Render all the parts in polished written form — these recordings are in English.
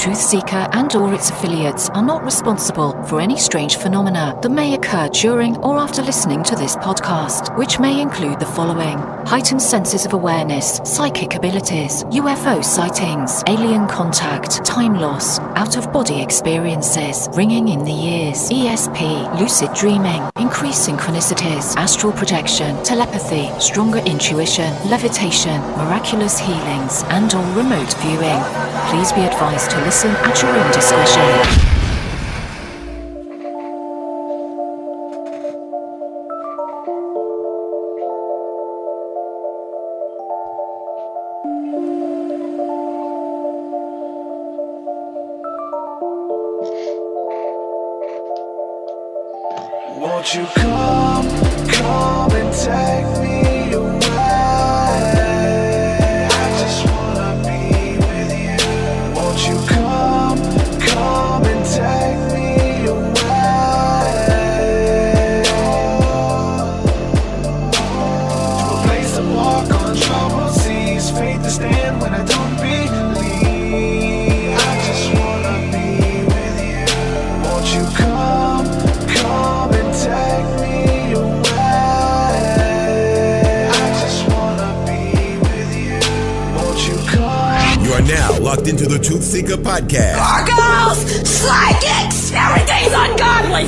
TruthSeekah and or its affiliates are not responsible for any strange phenomena that may occur during or after listening to this podcast, which may include the following: heightened senses of awareness, psychic abilities, UFO sightings, alien contact, time loss, out-of-body experiences, ringing in the ears, ESP, lucid dreaming, increased synchronicities, astral projection, telepathy, stronger intuition, levitation, miraculous healings, and or remote viewing. Please be advised to listen at your own discretion. Won't you come and take me away? I just wanna be with you. Won't you come and take me away? To a place to walk on troubled seas, faith to stand when I don't believe. I just wanna be with you. Won't you come and take me away? I just wanna be with you. Won't you come? You are now locked into the TruthSeekah podcast. Gargoyles! Psychics! Everything's ungodly!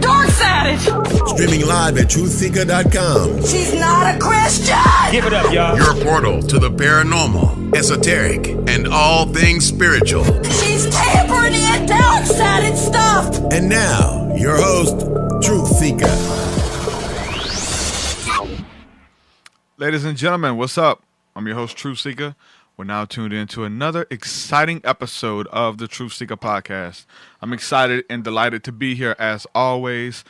Dark savage! Streaming live at TruthSeekah.com. She's not a Christian! Give it up, y'all. Your portal to the paranormal, esoteric, and all things spiritual. She's tampering in dark savage stuff! And now, your host, TruthSeekah. Ladies and gentlemen, what's up? I'm your host, TruthSeekah. We're now tuned in to another exciting episode of the TruthSeekah podcast. I'm excited and delighted to be here as always,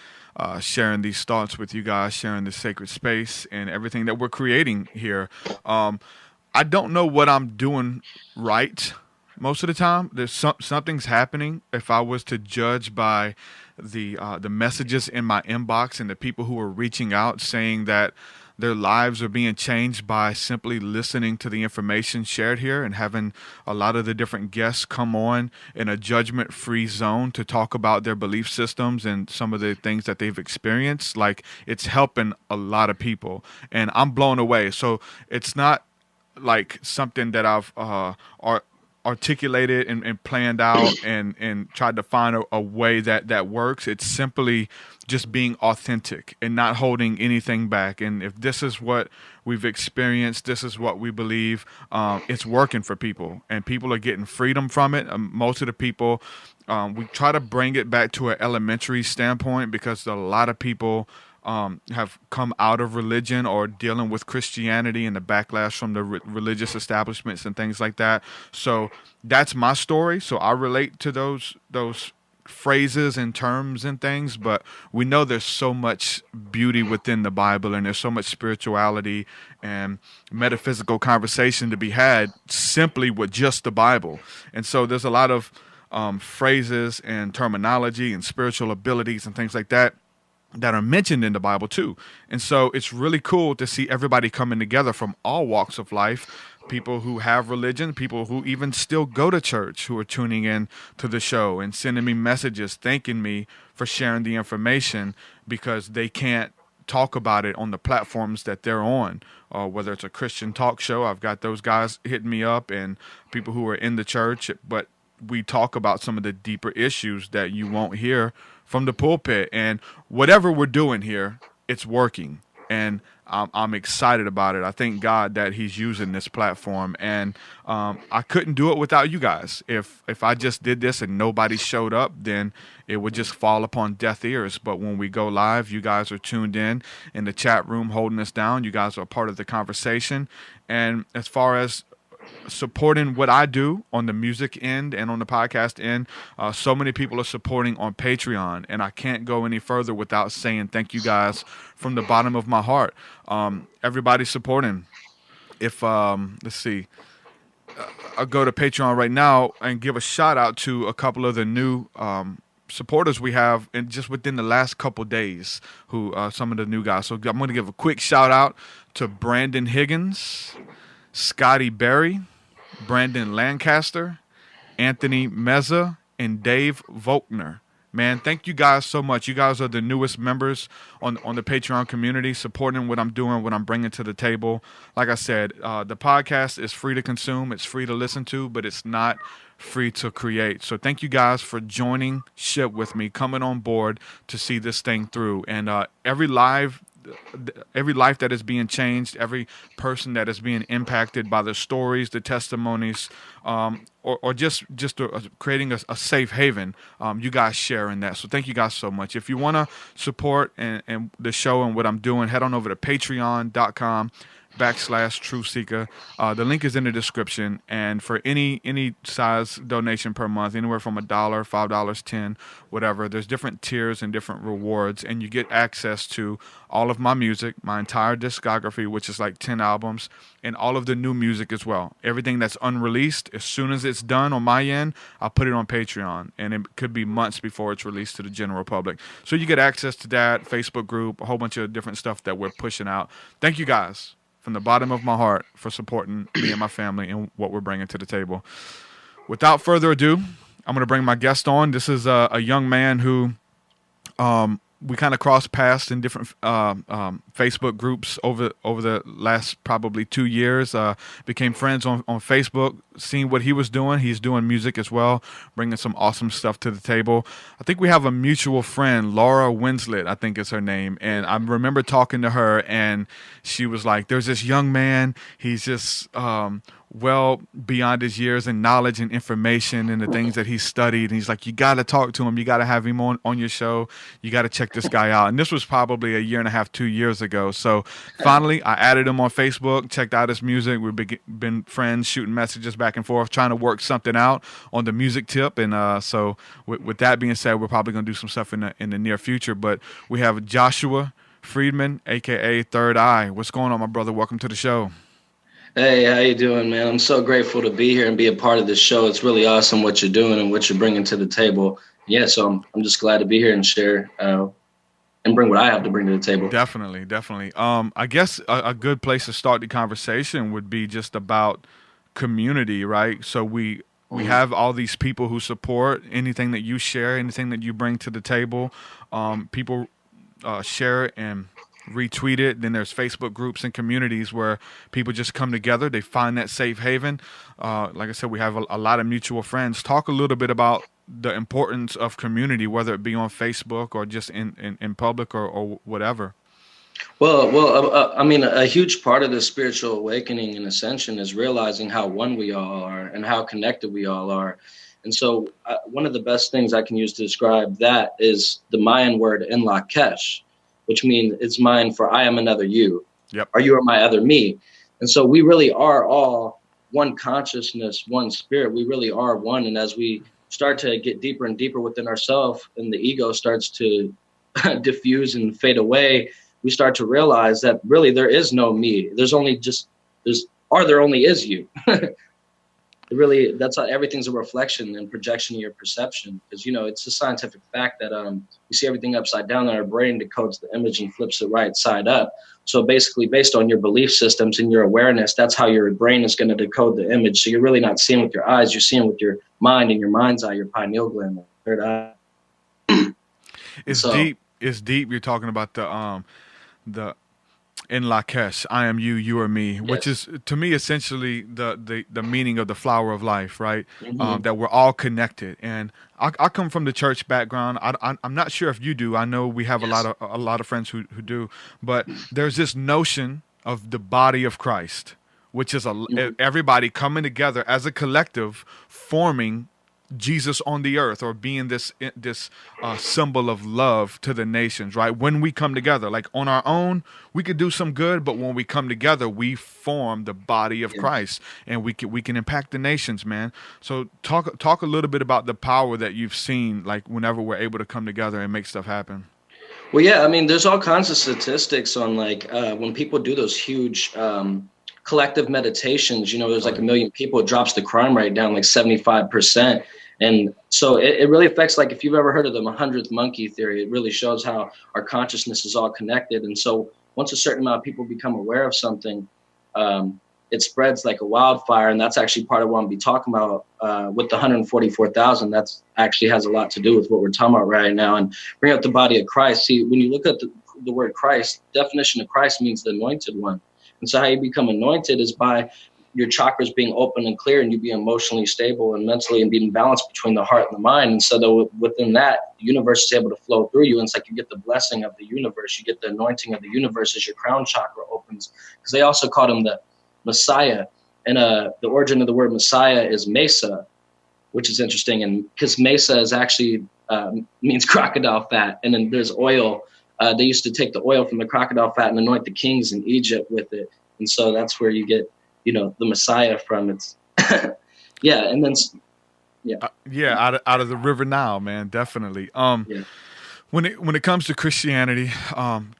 sharing these thoughts with you guys, sharing this sacred space and everything that we're creating here. I don't know what I'm doing right most of the time. There's something's happening. If I was to judge by the messages in my inbox and the people who are reaching out saying that their lives are being changed by simply listening to the information shared here and having a lot of the different guests come on in a judgment-free zone to talk about their belief systems and some of the things that they've experienced. Like, it's helping a lot of people, and I'm blown away. So it's not like something that I've articulated and planned out and tried to find a way that works. It's simply just being authentic and not holding anything back. And if this is what we've experienced, this is what we believe, it's working for people, and people are getting freedom from it. Most of the people, we try to bring it back to an elementary standpoint because a lot of people have come out of religion or dealing with Christianity and the backlash from the religious establishments and things like that. So that's my story. So I relate to those phrases and terms and things, but we know there's so much beauty within the Bible, and there's so much spirituality and metaphysical conversation to be had simply with just the Bible. And so there's a lot of phrases and terminology and spiritual abilities and things like that are mentioned in the Bible too. And so it's really cool to see everybody coming together from all walks of life, people who have religion, people who even still go to church, who are tuning in to the show and sending me messages thanking me for sharing the information because they can't talk about it on the platforms that they're on, whether it's a Christian talk show. I've got those guys hitting me up and people who are in the church, but we talk about some of the deeper issues that you won't hear from the pulpit. And whatever we're doing here, it's working. And I'm excited about it. I thank God that he's using this platform. And I couldn't do it without you guys. If I just did this and nobody showed up, then it would just fall upon deaf ears. But when we go live, you guys are tuned in the chat room holding us down. You guys are part of the conversation. And as far as supporting what I do on the music end and on the podcast end, so many people are supporting on Patreon, and I can't go any further without saying thank you guys from the bottom of my heart. Everybody's supporting. If let's see, I'll go to Patreon right now and give a shout out to a couple of the new supporters we have in just within the last couple days, who some of the new guys. So I'm going to give a quick shout out to Brandon Higgins, Scotty Berry, Brandon Lancaster, Anthony Meza, and Dave Volkner. Man, thank you guys so much. You guys are the newest members on the Patreon community, supporting what I'm doing, what I'm bringing to the table. Like I said, the podcast is free to consume. It's free to listen to, but it's not free to create. So thank you guys for joining ship with me, coming on board to see this thing through. And every life that is being changed, every person that is being impacted by the stories, the testimonies, or just creating a safe haven, you guys share in that. So thank you guys so much. If you want to support and the show and what I'm doing, head on over to patreon.com/TruthSeekah. The link is in the description, and for any size donation per month, anywhere from $1, $5, $10, whatever, there's different tiers and different rewards, and you get access to all of my music, my entire discography, which is like 10 albums, and all of the new music as well. Everything that's unreleased, as soon as it's done on my end, I'll put it on Patreon, and it could be months before it's released to the general public. So you get access to that, Facebook group, a whole bunch of different stuff that we're pushing out. Thank you guys from the bottom of my heart for supporting me and my family and what we're bringing to the table. Without further ado, I'm going to bring my guest on. This is a young man who we kind of crossed paths in different Facebook groups over the last probably 2 years. Became friends on Facebook, seeing what he was doing. He's doing music as well, bringing some awesome stuff to the table. I think we have a mutual friend, Laura Winslet, I think is her name. And I remember talking to her, and she was like, there's this young man. He's just well beyond his years in knowledge and information and the things that he's studied. And he's like, you got to talk to him. You got to have him on your show. You got to check this guy out. And this was probably 1.5 years, 2 years ago. So finally, I added him on Facebook, checked out his music. We've been friends, shooting messages back and forth, trying to work something out on the music tip. And so with that being said, we're probably going to do some stuff in the near future. But we have Joshua Friedman, a.k.a. Third Eye. What's going on, my brother? Welcome to the show. Hey, how you doing, man? I'm so grateful to be here and be a part of this show. It's really awesome what you're doing and what you're bringing to the table. Yeah, so I'm just glad to be here and share and bring what I have to bring to the table. Definitely. I guess a good place to start the conversation would be just about community, right? So we have all these people who support anything that you share, anything that you bring to the table. People share it and retweet it. Then there's Facebook groups and communities where people just come together. They find that safe haven. Like I said, we have a lot of mutual friends. Talk a little bit about the importance of community, whether it be on Facebook or just in public or whatever. Well, I mean, a huge part of the spiritual awakening and ascension is realizing how one we all are and how connected we all are. And so one of the best things I can use to describe that is the Mayan word in Lakesh, which means it's mine for I am another you. Yep. Or you are my other me. And so we really are all one consciousness, one spirit. We really are one. And as we start to get deeper and deeper within ourselves and the ego starts to diffuse and fade away, we start to realize that really there is no me. There only is you. Really, that's how everything's a reflection and projection of your perception. Because, it's a scientific fact that we see everything upside down, and our brain decodes the image and flips it right side up. So basically, based on your belief systems and your awareness, that's how your brain is going to decode the image. So you're really not seeing with your eyes, you're seeing with your mind, and your mind's eye, your pineal gland, the third eye. It's deep. You're talking about the in Lakesh, I am you, you are me, yes. Which is to me essentially the meaning of the flower of life, right? Mm-hmm. That we're all connected. And I come from the church background. I'm not sure if you do. I know we have yes. a lot of friends who do, but there's this notion of the body of Christ, which is everybody coming together as a collective, forming Jesus on the earth, or being this symbol of love to the nations, right? When we come together, like on our own, we could do some good, but when we come together, we form the body of Christ, and we can impact the nations, man. So talk a little bit about the power that you've seen, like whenever we're able to come together and make stuff happen. Well, yeah, I mean, there's all kinds of statistics on like when people do those huge collective meditations, there's like 1 million people, it drops the crime rate down like 75%. And so it really affects, like if you've ever heard of the 100th monkey theory, it really shows how our consciousness is all connected. And so once a certain amount of people become aware of something, it spreads like a wildfire. And that's actually part of what I'm be talking about with the 144,000. That's actually has a lot to do with what we're talking about right now, and bring up the body of Christ. See, when you look at the word Christ, definition of Christ means the anointed one. And so how you become anointed is by your chakras being open and clear, and you be emotionally stable and mentally and being balanced between the heart and the mind. And so that within that, the universe is able to flow through you. And it's like you get the blessing of the universe. You get the anointing of the universe as your crown chakra opens. Because they also called him the Messiah. And the origin of the word Messiah is Mesa, which is interesting. And because Mesa is actually means crocodile fat. And then there's oil. They used to take the oil from the crocodile fat and anoint the kings in Egypt with it. And so that's where you get, the Messiah from. It's yeah. And then out of the river Nile, man, definitely. When it comes to Christianity,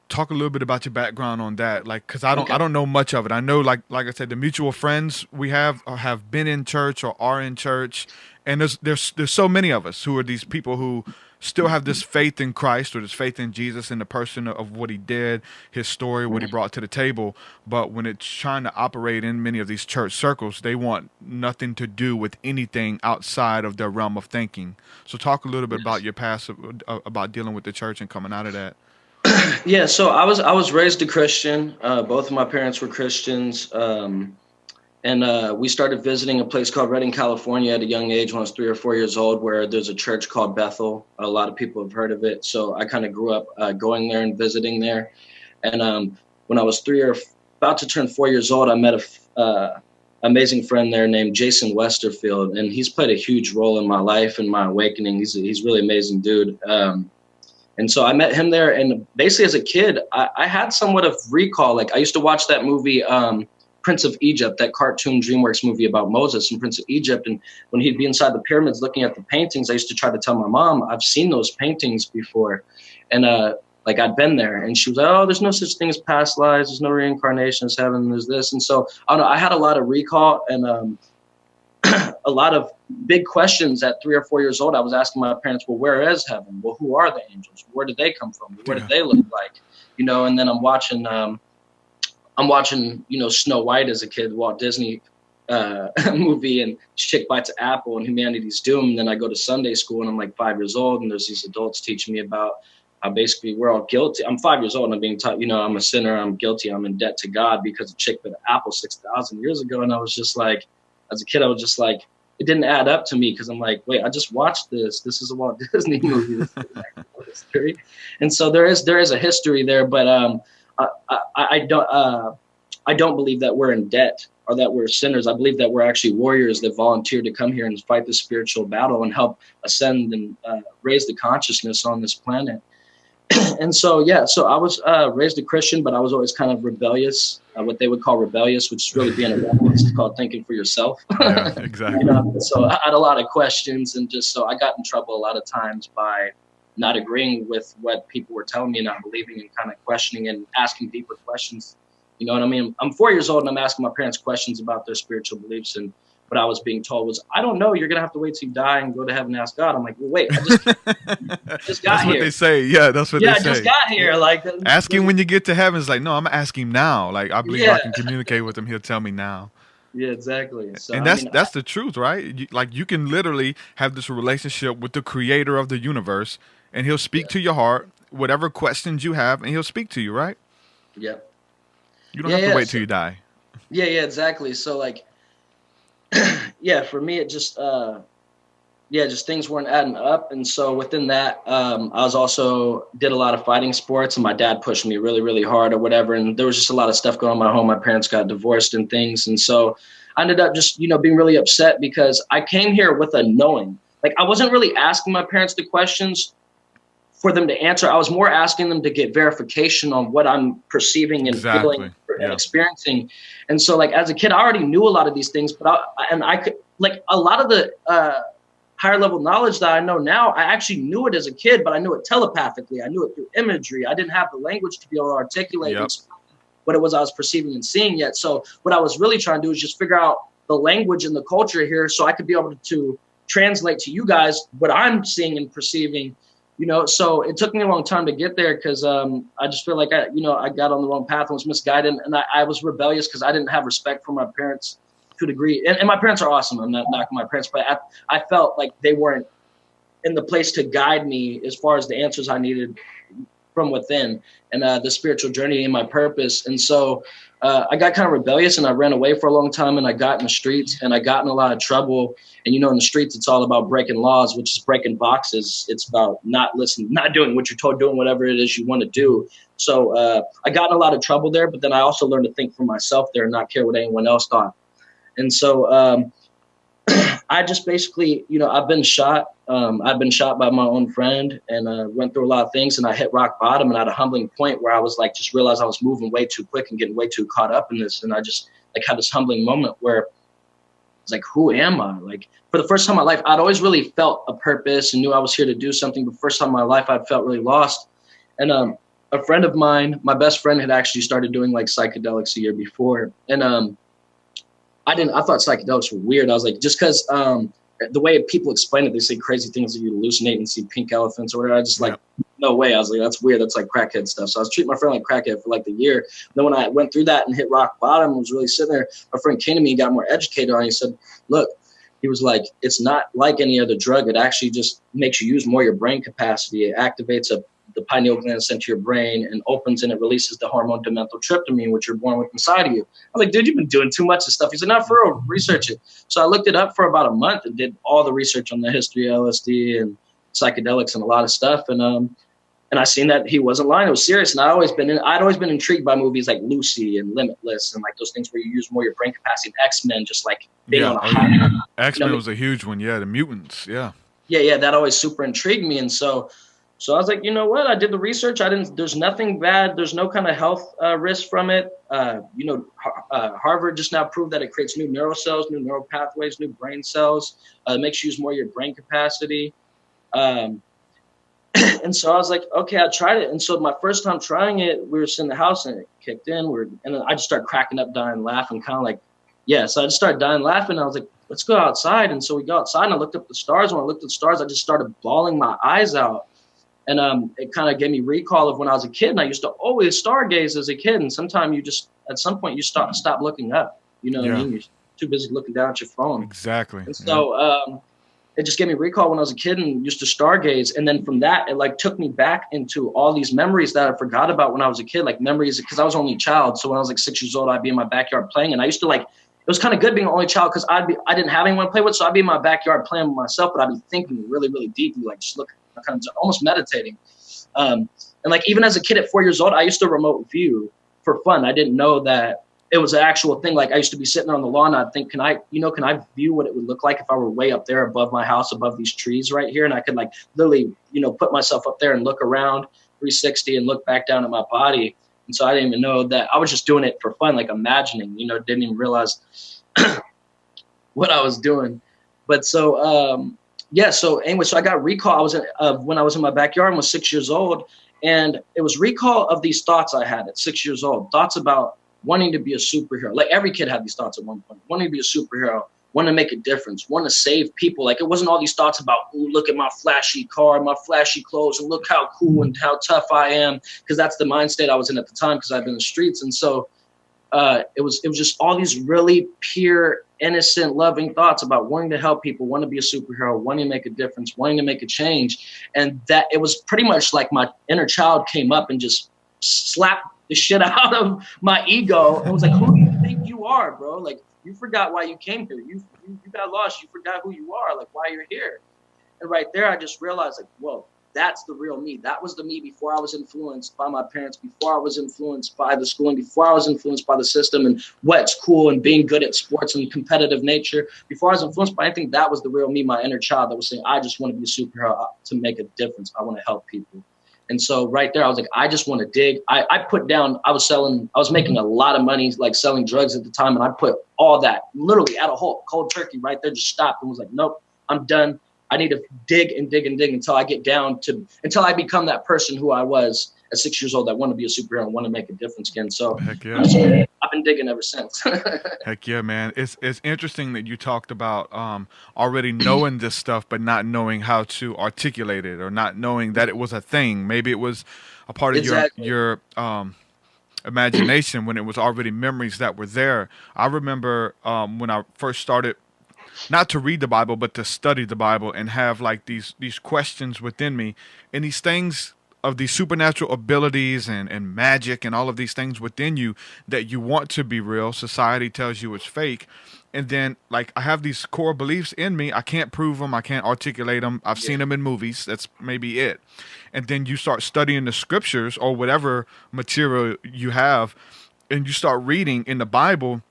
talk a little bit about your background on that, like, because I don't know much of it. I know, like I said, the mutual friends we have been in church or are in church, and there's so many of us who are these people who still have this faith in Christ or this faith in Jesus in the person of what he did, his story, what he brought to the table. But when it's trying to operate in many of these church circles, they want nothing to do with anything outside of their realm of thinking. So talk a little bit about your past, about dealing with the church and coming out of that. Yeah, so I was raised a Christian. Both of my parents were Christians. And we started visiting a place called Redding, California at a young age when I was 3 or 4 years old, where there's a church called Bethel. A lot of people have heard of it. So I kind of grew up going there and visiting there. And when I was about to turn 4 years old, I met a amazing friend there named Jason Westerfield. And he's played a huge role in my life and my awakening. He's a really amazing dude. And so I met him there. And basically as a kid, I had somewhat of recall. Like I used to watch that movie, Prince of Egypt, that cartoon DreamWorks movie about Moses and Prince of Egypt. And when he'd be inside the pyramids looking at the paintings, I used to try to tell my mom, I've seen those paintings before. And like I'd been there. And she was like, oh, there's no such thing as past lives. There's no reincarnation, there's heaven, there's this. And so I don't know, I had a lot of recall and a lot of big questions at 3 or 4 years old. I was asking my parents, well, where is heaven? Well, who are the angels? Where did they come from? What did they look like? And then I'm watching, Snow White as a kid, Walt Disney movie, and chick bites an apple and humanity's doomed. And then I go to Sunday school and I'm like 5 years old, and there's these adults teaching me about how basically we're all guilty. I'm 5 years old and I'm being taught, I'm a sinner, I'm guilty, I'm in debt to God because a chick bit an apple 6,000 years ago. And I was just like, as a kid, I was just like, it didn't add up to me because I'm like, wait, I just watched this. This is a Walt Disney movie. This is actual history. And so there is a history there, but I don't believe that we're in debt or that we're sinners. I believe that we're actually warriors that volunteered to come here and fight the spiritual battle and help ascend and raise the consciousness on this planet. And so, so I was raised a Christian, but I was always kind of rebellious, what they would call rebellious, which is really being a rebel. It's called thinking for yourself. Yeah, exactly. So I had a lot of questions, and so I got in trouble a lot of times by not agreeing with what people were telling me, not believing, and kind of questioning and asking deeper questions. You know what I mean? I'm 4 years old and I'm asking my parents questions about their spiritual beliefs, and what I was being told was, I don't know, you're going to have to wait till you die and go to heaven and ask God. I'm like, well, wait, I just got that's here. That's what they say. Yeah, that's what they say. Yeah, I just got here. Like, asking when you get to heaven is like, no, I'm asking him now. Like, I believe I can communicate with him. He'll tell me now. Yeah, exactly. So, and that's the truth, right? You can literally have this relationship with the creator of the universe, and he'll speak to your heart, whatever questions you have, and he'll speak to you, right? Yep. You don't have to wait till you die. Yeah, exactly. So like, for me, it just, just things weren't adding up. And so within that, I was also did a lot of fighting sports, and my dad pushed me really, really hard or whatever. And there was just a lot of stuff going on in my home. My parents got divorced and things. And so I ended up just, being really upset because I came here with a knowing. Like, I wasn't really asking my parents the questions for them to answer. I was more asking them to get verification on what I'm perceiving and feeling and experiencing. And so, like, as a kid, I already knew a lot of these things, but I could, like, a lot of the higher level knowledge that I know now, I actually knew it as a kid, but I knew it telepathically. I knew it through imagery. I didn't have the language to be able to articulate what it was I was perceiving and seeing yet. So what I was really trying to do is just figure out the language and the culture here so I could be able to translate to you guys what I'm seeing and perceiving. You know, so it took me a long time to get there because I just feel like I got on the wrong path and was misguided, and I was rebellious because I didn't have respect for my parents to a degree. And my parents are awesome. I'm not knocking my parents, but I felt like they weren't in the place to guide me as far as the answers I needed from within and the spiritual journey and my purpose. And so I got kind of rebellious and I ran away for a long time, and I got in the streets and I got in a lot of trouble. And, you know, in the streets, it's all about breaking laws, which is breaking boxes. It's about not listening, not doing what you're told, doing whatever it is you want to do. So I got in a lot of trouble there, but then I also learned to think for myself there and not care what anyone else thought. And so I just basically, you know, I've been shot. I've been shot by my own friend and went through a lot of things, and I hit rock bottom and at a humbling point where I was like, just realized I was moving way too quick and getting way too caught up in this. And I just like had this humbling moment where it's like, who am I? Like for the first time in my life, I'd always really felt a purpose and knew I was here to do something. But first time in my life, I felt really lost. And a friend of mine, my best friend, had actually started doing like psychedelics a year before. And I thought psychedelics were weird. I was like, just because the way people explain it, they say crazy things that you hallucinate and see pink elephants or whatever. I just like, no way. I was like, that's weird. That's like crackhead stuff. So I was treating my friend like crackhead for like the year. And then when I went through that and hit rock bottom, I was really sitting there. My friend came to me and got more educated on it. He said, look, he was like, it's not like any other drug. It actually just makes you use more of your brain capacity. It activates the pineal gland sent to your brain and opens and it releases the hormone dimethyltryptamine, which you're born with inside of you. I was like, dude, you've been doing too much of stuff. He said, not for real, research it. So I looked it up for about a month and did all the research on the history of LSD and psychedelics and a lot of stuff. And I seen that he wasn't lying. It was serious. And I'd always been intrigued by movies like Lucy and Limitless and like those things where you use more of your brain capacity. And X-Men, just like being on a high. X-Men was a huge one. Yeah. The mutants. Yeah. Yeah. That always super intrigued me. And so I was like, you know what? I did the research. There's nothing bad. There's no kind of health risk from it. Harvard just now proved that it creates new neural cells, new neural pathways, new brain cells. It makes you use more of your brain capacity. And so I was like, okay, I tried it. And so my first time trying it, we were sitting in the house and it kicked in. And then I just started cracking up, dying, laughing, kind of like, yeah. So I just started dying, laughing. I was like, let's go outside. And so we go outside and I looked up the stars. When I looked at the stars, I just started bawling my eyes out. And it kind of gave me recall of when I was a kid. And I used to always stargaze as a kid. And sometimes at some point, you stop looking up. You know what I mean? You're too busy looking down at your phone. Exactly. And so it just gave me recall when I was a kid and used to stargaze. And then from that, it like took me back into all these memories that I forgot about when I was a kid, like memories, because I was only a child. So when I was like 6 years old, I'd be in my backyard playing. And I used to like, it was kind of good being an only child because I didn't have anyone to play with. So I'd be in my backyard playing with myself, but I'd be thinking really, really deeply, like just looking, kind of almost meditating. And like even as a kid at 4 years old, I used to remote view for fun. I didn't know that it was an actual thing. Like I used to be sitting on the lawn. And I'd think, can I view what it would look like if I were way up there above my house, above these trees right here? And I could like literally, put myself up there and look around 360 and look back down at my body. And so I didn't even know that I was just doing it for fun, like imagining, didn't even realize what I was doing. But so, so anyway, so I got recall. I was when I was in my backyard and was 6 years old. And it was recall of these thoughts I had at 6 years old, thoughts about wanting to be a superhero. Like every kid had these thoughts at one point, wanting to be a superhero, wanting to make a difference, want to save people. Like it wasn't all these thoughts about, ooh, look at my flashy car, my flashy clothes, and look how cool and how tough I am. Because that's the mind state I was in at the time because I've been in the streets. And so it was just all these really pure, innocent, loving thoughts about wanting to help people, wanting to be a superhero, wanting to make a difference, wanting to make a change. And that it was pretty much like my inner child came up and just slapped the shit out of my ego. And was like, who do you think you are, bro? Like, you forgot why you came here. You got lost. You forgot who you are, like why you're here. And right there, I just realized like, whoa, that's the real me. That was the me before I was influenced by my parents, before I was influenced by the schooling, before I was influenced by the system and what's cool and being good at sports and competitive nature. Before I was influenced by anything, that was the real me, my inner child that was saying, I just want to be a superhero to make a difference. I want to help people. And so right there, I was like, I just want to dig. I was making a lot of money, like selling drugs at the time. And I put all that literally at a halt, cold turkey right there, just stopped and was like, nope, I'm done. I need to dig and dig and dig until I get until I become that person who I was at 6 years old. I want to be a superhero and want to make a difference again. So I've been been digging ever since. Heck yeah, man. It's interesting that you talked about already knowing this stuff, but not knowing how to articulate it, or not knowing that it was a thing. Maybe it was a part of Exactly. your imagination when it was already memories that were there. I remember when I first started, not to read the Bible, but to study the Bible and have like these questions within me, and these things of these supernatural abilities and magic and all of these things within you that you want to be real. Society tells you it's fake. And then like I have these core beliefs in me. I can't prove them. I can't articulate them. I've seen them in movies. That's maybe it. And then you start studying the scriptures or whatever material you have, and you start reading in the Bible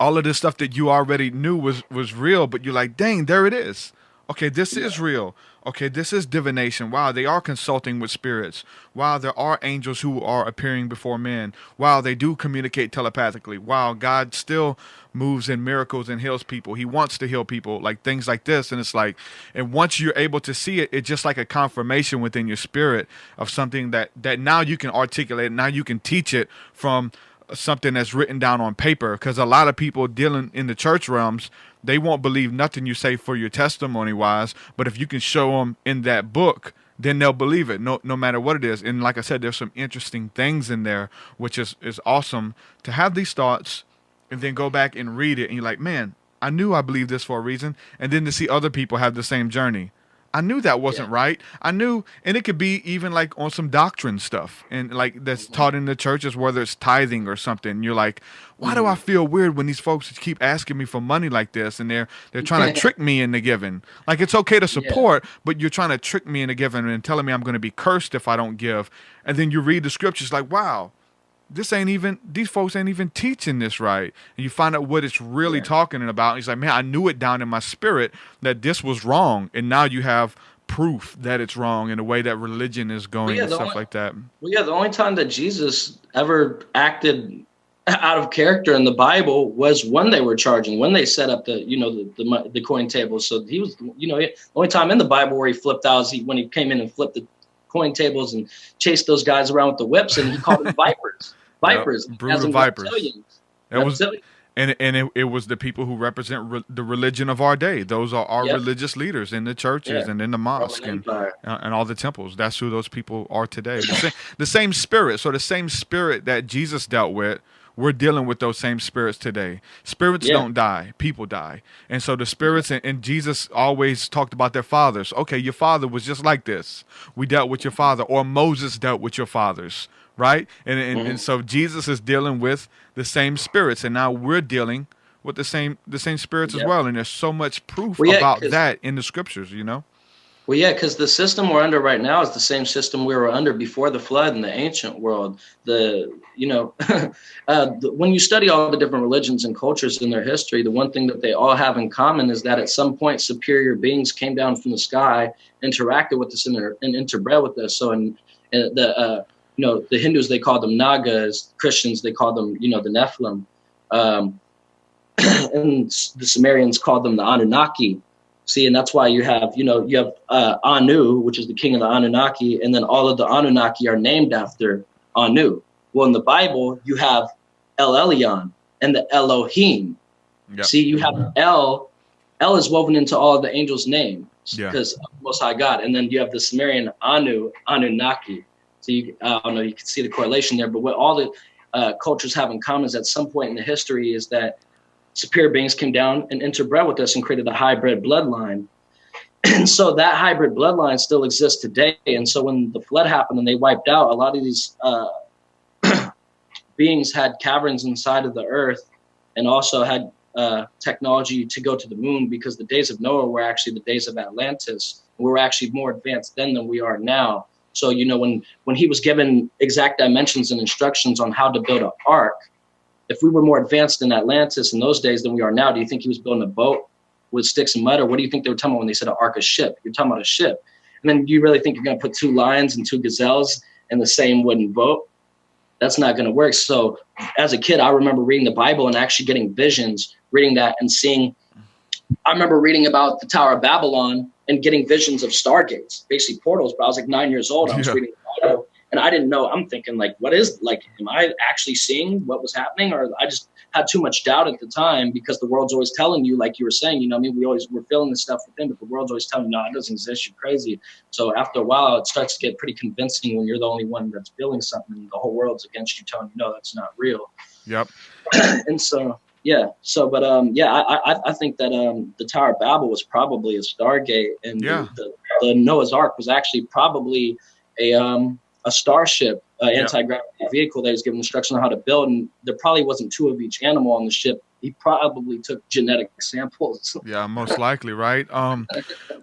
all of this stuff that you already knew was real, but you're like, dang, there it is. Okay, this is real. Okay, this is divination. Wow, they are consulting with spirits. Wow, there are angels who are appearing before men. Wow, they do communicate telepathically. Wow, God still moves in miracles and heals people. He wants to heal people, like things like this. And it's like, and once you're able to see it, it's just like a confirmation within your spirit of something that now you can articulate. Now you can teach it from something that's written down on paper, because a lot of people dealing in the church realms, they won't believe nothing you say for your testimony wise, but if you can show them in that book, then they'll believe it, no matter what it is. And like I said, there's some interesting things in there, which is awesome to have these thoughts and then go back and read it, and you're like, man, I knew I believed this for a reason. And then to see other people have the same journey, I knew that wasn't right. I knew, and it could be even like on some doctrine stuff, and like that's taught in the churches, whether it's tithing or something. You're like, why do I feel weird when these folks keep asking me for money like this, and they're trying to trick me into giving? Like, it's okay to support, but you're trying to trick me into giving and telling me I'm going to be cursed if I don't give. And then you read the scriptures like, wow, these folks ain't even teaching this right. And you find out what it's really talking about. And he's like, man, I knew it down in my spirit that this was wrong. And now you have proof that it's wrong in the way that religion is going and stuff like that. Well, yeah, the only time that Jesus ever acted out of character in the Bible was when they were charging, when they set up the coin table. So he was, the only time in the Bible where he flipped out is when he came in and flipped the coin tables and chased those guys around with the whips, and he called them vipers. Vipers, brutal vipers. It was the people who represent the religion of our day. Those are our religious leaders in the churches and in the mosque and all the temples. That's who those people are today. The same spirit. So the same spirit that Jesus dealt with, we're dealing with those same spirits today. Spirits don't die. People die. And so the spirits, and Jesus always talked about their fathers. Okay, your father was just like this. We dealt with your father, or Moses dealt with your fathers. Right? And so Jesus is dealing with the same spirits, and now we're dealing with the same spirits as well. And there's so much proof about that in the scriptures, Well, yeah, because the system we're under right now is the same system we were under before the flood in the ancient world. When you study all the different religions and cultures in their history, the one thing that they all have in common is that at some point superior beings came down from the sky, interacted with us and interbred with us. So the Hindus, they call them Nagas. Christians, they call them, the Nephilim. And the Sumerians called them the Anunnaki. See, and that's why you have Anu, which is the king of the Anunnaki, and then all of the Anunnaki are named after Anu. Well, in the Bible, you have El Elyon and the Elohim. Yep. See, you have El is woven into all of the angels' names because Most High God. And then you have the Sumerian Anunnaki. So I don't know, you can see the correlation there, but what all the cultures have in common is at some point in the history is that superior beings came down and interbred with us and created a hybrid bloodline. And so that hybrid bloodline still exists today. And so when the flood happened and they wiped out, a lot of these beings had caverns inside of the earth and also had technology to go to the moon, because the days of Noah were actually the days of Atlantis. We were actually more advanced then than we are now. So, when he was given exact dimensions and instructions on how to build an ark, if we were more advanced in Atlantis in those days than we are now, do you think he was building a boat with sticks and mud? Or what do you think they were talking about when they said an ark, a ship? You're talking about a ship. And then you really think you're going to put 2 lions and 2 gazelles in the same wooden boat? That's not going to work. So as a kid, I remember reading the Bible and actually getting visions, reading that and seeing. I remember reading about the Tower of Babylon and getting visions of stargates, basically portals. But I was like 9 years old. I was reading the Bible, And I didn't know. I'm thinking like, what is, like, am I actually seeing what was happening? Or I just had too much doubt at the time, because the world's always telling you, like you were saying, you know what I mean? We're feeling this stuff within, but the world's always telling you, no, it doesn't exist. You're crazy. So after a while, it starts to get pretty convincing when you're the only one that's feeling something, and the whole world's against you, telling you, no, that's not real. Yep. And so, yeah. So, but I think that the Tower of Babel was probably a Stargate, and the Noah's Ark was actually probably a starship, anti-gravity vehicle that he was given instructions on how to build. And there probably wasn't two of each animal on the ship. He probably took genetic samples. Yeah, most likely, right?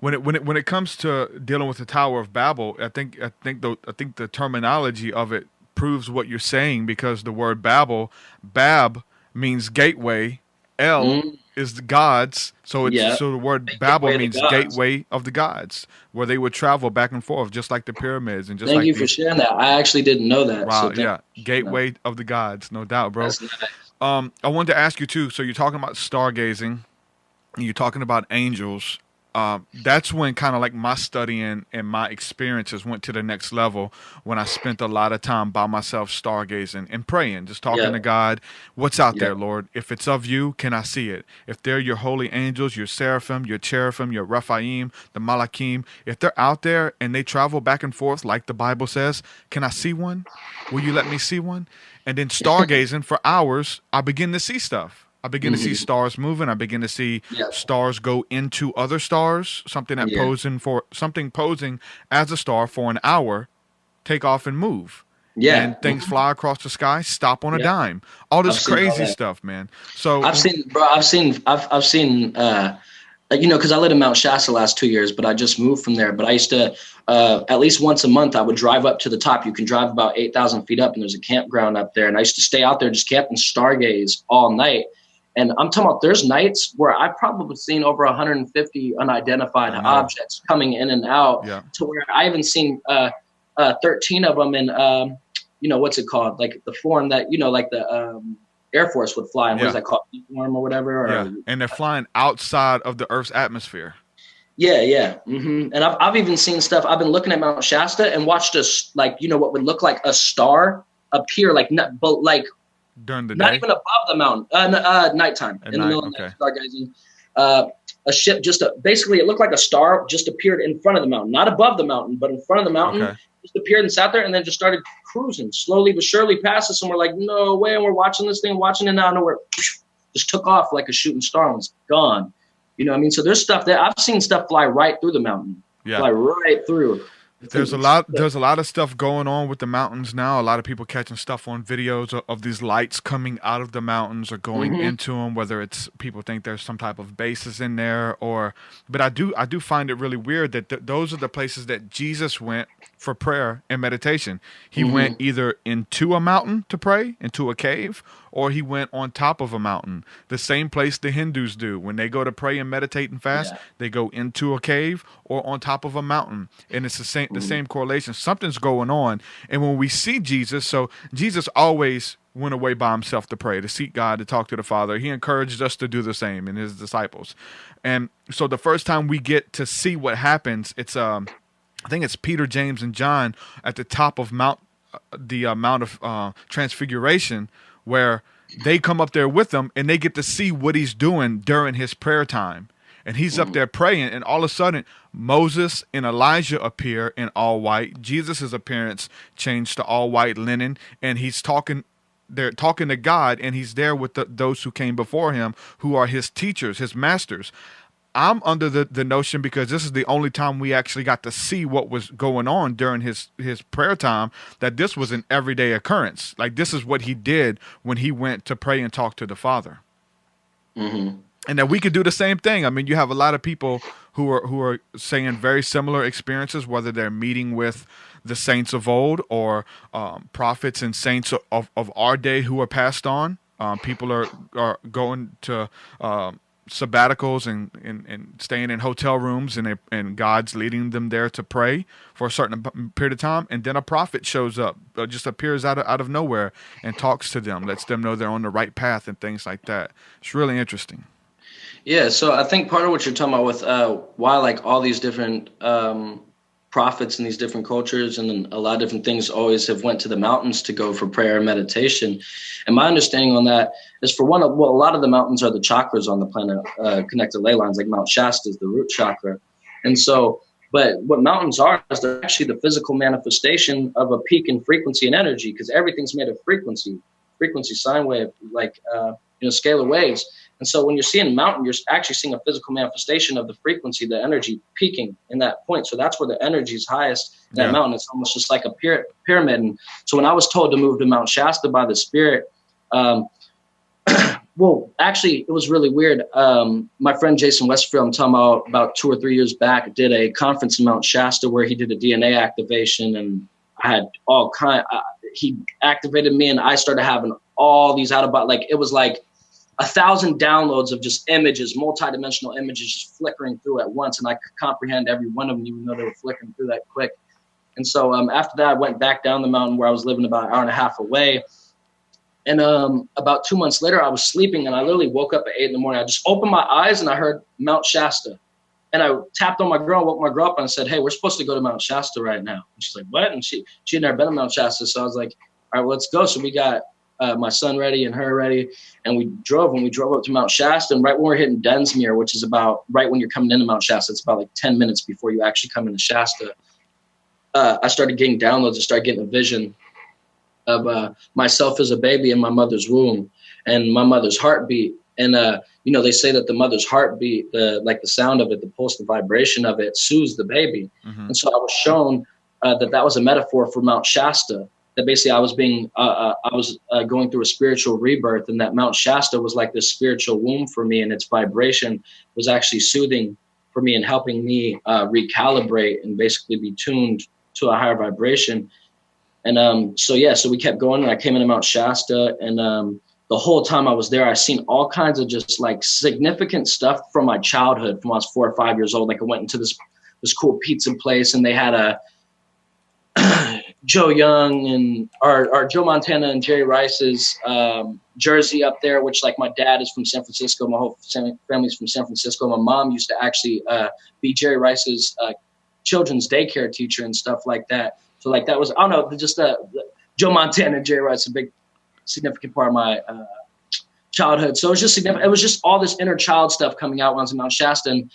When it comes to dealing with the Tower of Babel, I think the terminology of it proves what you're saying, because the word Babel, Bab means gateway, El is the gods, so the word Babel means gateway of the gods, where they would travel back and forth, just like the pyramids, and just thank you for sharing that. I actually didn't know that. Wow, so gateway of the gods, no doubt, bro. That's nice. I wanted to ask you too. So you're talking about stargazing, you're talking about angels. That's when kind of like my studying and my experiences went to the next level, when I spent a lot of time by myself stargazing and praying, just talking to God. What's out there, Lord? If it's of you, can I see it? If they're your holy angels, your seraphim, your cherubim, your Rephaim, the Malachim, if they're out there and they travel back and forth like the Bible says, can I see one? Will you let me see one? And then stargazing for hours, I begin to see stuff. I begin to see stars moving. I begin to see stars go into other stars. Something posing as a star for an hour, take off and move. Yeah, and things fly across the sky, stop on a dime. All this crazy stuff, man. So I've seen, you know, because I lived in Mount Shasta the last 2 years, but I just moved from there. But I used to, at least once a month, I would drive up to the top. You can drive about 8,000 feet up, and there's a campground up there. And I used to stay out there, just camp and stargaze all night. And I'm talking about, there's nights where I've probably seen over 150 unidentified objects coming in and out, to where I even seen 13 of them in, you know, what's it called? Like the form that, you know, like the Air Force would fly in. What is that called? Form or whatever? Or, and they're flying outside of the Earth's atmosphere. And I've even seen stuff. I've been looking at Mount Shasta and watched us, like, you know, what would look like a star appear, like during the not day? even above the mountain, nighttime, in the middle of the night, stargazing. A ship basically, it looked like a star just appeared in front of the mountain, not above the mountain, but in front of the mountain, just appeared and sat there, and then just started cruising slowly but surely past us. And we're like, no way. And we're watching this thing, watching it now, nowhere, just took off like a shooting star and was gone. You know what I mean? So there's stuff that I've seen stuff fly right through the mountain, fly right through. There's a lot of stuff going on with the mountains now. A lot of people catching stuff on videos of these lights coming out of the mountains or going into them, whether it's people think there's some type of bases in there, but I do find it really weird that those are the places that Jesus went for prayer and meditation. He went either into a mountain to pray, into a cave, or he went on top of a mountain. The same place the Hindus do. When they go to pray and meditate and fast, they go into a cave or on top of a mountain. And it's the same correlation. Something's going on. And when we see Jesus, so Jesus always went away by himself to pray, to seek God, to talk to the Father. He encouraged us to do the same, and his disciples. And so the first time we get to see what happens, it's I think it's Peter, James, and John at the top of Mount of Transfiguration, where they come up there with him and they get to see what he's doing during his prayer time. And he's up there praying, and all of a sudden Moses and Elijah appear in all white. Jesus' appearance changed to all white linen, and he's talking. They're talking to God, and he's there with those who came before him, who are his teachers, his masters. I'm under the notion, because this is the only time we actually got to see what was going on during his prayer time, that this was an everyday occurrence. Like, this is what he did when he went to pray and talk to the Father. And that we could do the same thing. I mean, you have a lot of people who are saying very similar experiences, whether they're meeting with the saints of old or prophets and saints of our day who are passed on. People are going to sabbaticals and staying in hotel rooms, and God's leading them there to pray for a certain period of time, and then a prophet shows up, just appears out of nowhere and talks to them, lets them know they're on the right path and things like that. It's really interesting. Yeah, so I think part of what you're talking about with why, like, all these different prophets in these different cultures, and then a lot of different things always have went to the mountains to go for prayer and meditation. And my understanding on that is, for one, well, a lot of the mountains are the chakras on the planet, connected ley lines, like Mount Shasta is the root chakra. And so, but what mountains are is they're actually the physical manifestation of a peak in frequency and energy, because everything's made of frequency, sine wave, like, scalar waves. And so when you're seeing a mountain, you're actually seeing a physical manifestation of the frequency, the energy peaking in that point. So that's where the energy is highest in that mountain. It's almost just like a pyramid. And so when I was told to move to Mount Shasta by the spirit, well, actually, it was really weird. My friend Jason Westfield, I'm talking about 2 or 3 years back, did a conference in Mount Shasta where he did a DNA activation, and I had all he activated me, and I started having all these like, it was like 1,000 downloads of just images, multidimensional images, just flickering through at once. And I could comprehend every one of them, even though they were flickering through that quick. And so after that, I went back down the mountain where I was living about an hour and a half away. And about 2 months later, I was sleeping, and I literally woke up at 8 in the morning. I just opened my eyes, and I heard Mount Shasta. And I tapped on my girl, woke my girl up, and I said, "Hey, we're supposed to go to Mount Shasta right now." And she's like, "What?" And she had never been to Mount Shasta. So I was like, "All right, well, let's go." So we got my son ready and her ready, and we drove up to Mount Shasta. And right when we're hitting Densmere, which is about right when you're coming into Mount Shasta, it's about like 10 minutes before you actually come into Shasta, I started getting downloads. I started getting a vision of myself as a baby in my mother's womb, and my mother's heartbeat. And they say that the mother's heartbeat, like the sound of it, the pulse, the vibration of it, soothes the baby. Mm-hmm. And so I was shown that was a metaphor for Mount Shasta. That basically I was going through a spiritual rebirth, and that Mount Shasta was like this spiritual womb for me, and its vibration was actually soothing for me and helping me recalibrate and basically be tuned to a higher vibration. And so we kept going, and I came into Mount Shasta, and the whole time I was there, I seen all kinds of just like significant stuff from my childhood, from when I was 4 or 5 years old. Like I went into this cool pizza place, and they had a Joe Young and our Joe Montana and Jerry Rice's jersey up there, which, like, my dad is from San Francisco. My whole family's from San Francisco. My mom used to actually be Jerry Rice's children's daycare teacher and stuff like that. So like that was, I don't know, just Joe Montana and Jerry Rice, a big significant part of my childhood. So it was just significant. It was just all this inner child stuff coming out when I was in Mount Shasta. And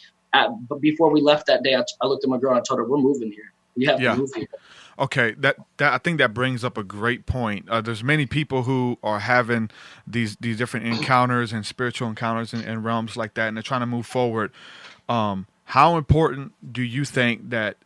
but before we left that day, I looked at my girl and I told her, "We're moving here. We have to move here." Okay, that I think that brings up a great point. There's many people who are having these different encounters and spiritual encounters in realms like that, and they're trying to move forward. How important do you think that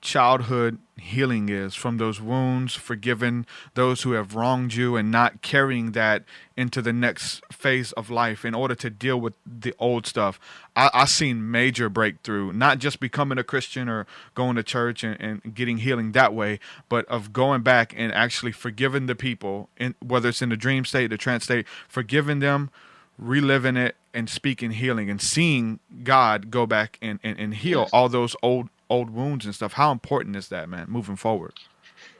childhood healing is, from those wounds, forgiving those who have wronged you, and not carrying that into the next phase of life in order to deal with the old stuff? I've seen major breakthrough, not just becoming a Christian or going to church and getting healing that way, but of going back and actually forgiving the people, whether it's in the dream state, the trance state, forgiving them, reliving it, and speaking healing, and seeing God go back and heal all those old wounds and stuff. How important is that, man, moving forward?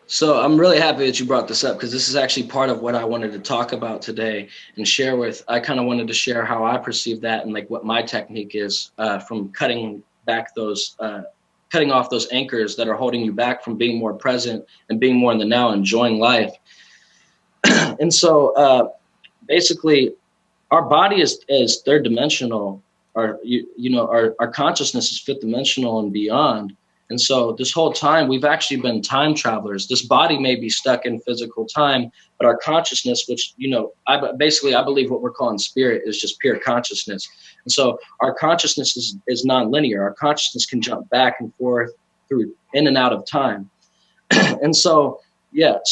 So I'm really happy that you brought this up, because this is actually part of what I wanted to talk about today and share with. I kind of wanted to share how I perceive that, and like what my technique is from cutting off those anchors that are holding you back from being more present and being more in the now, enjoying life. And so basically, our body is third dimensional. Our consciousness is fifth dimensional and beyond. And so this whole time we've actually been time travelers. This body may be stuck in physical time, but our consciousness, which, I believe what we're calling spirit, is just pure consciousness. And so our consciousness is non-linear. Our consciousness can jump back and forth through in and out of time. And so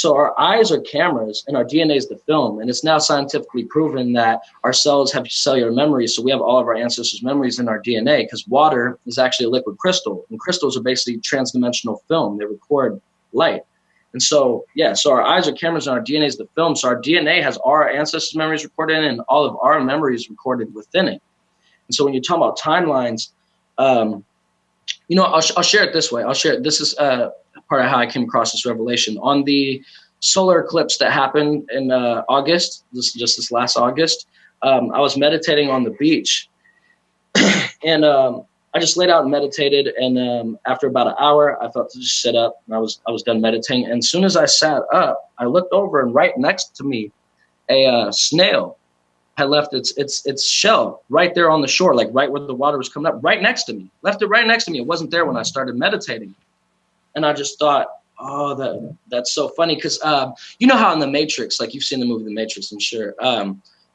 our eyes are cameras and our DNA is the film. And it's now scientifically proven that our cells have cellular memory. So we have all of our ancestors' memories in our DNA, because water is actually a liquid crystal. And crystals are basically transdimensional film. They record light. And so our eyes are cameras and our DNA is the film. So our DNA has all our ancestors' memories recorded in it, and all of our memories recorded within it. And so when you talk about timelines, I'll share it this way. This is part of how I came across this revelation. On the solar eclipse that happened in August, this last August, I was meditating on the beach, and I just laid out and meditated. And after about an hour, I felt to just sit up, and I was done meditating. And as soon as I sat up, I looked over, and right next to me, a snail had left its shell right there on the shore, like right where the water was coming up, right next to me. Left it right next to me. It wasn't there when I started meditating. And I just thought, oh, that's so funny. Because you know how in The Matrix, like you've seen the movie The Matrix, I'm sure,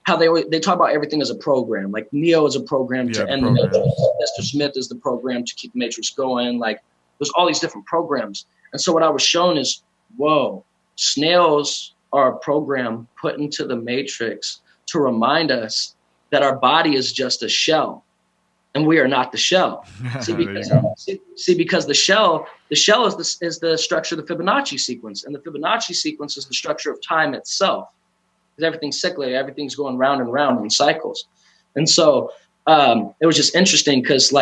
how they talk about everything as a program. Like Neo is a program to end the Matrix. Mr. Smith is the program to keep the Matrix going. Like there's all these different programs. And so what I was shown is, whoa, snails are a program put into the Matrix to remind us that our body is just a shell, and we are not the shell. Because the shell is the structure of the Fibonacci sequence, and the Fibonacci sequence is the structure of time itself. Because everything's cyclic, everything's going round and round in cycles. And so it was just interesting because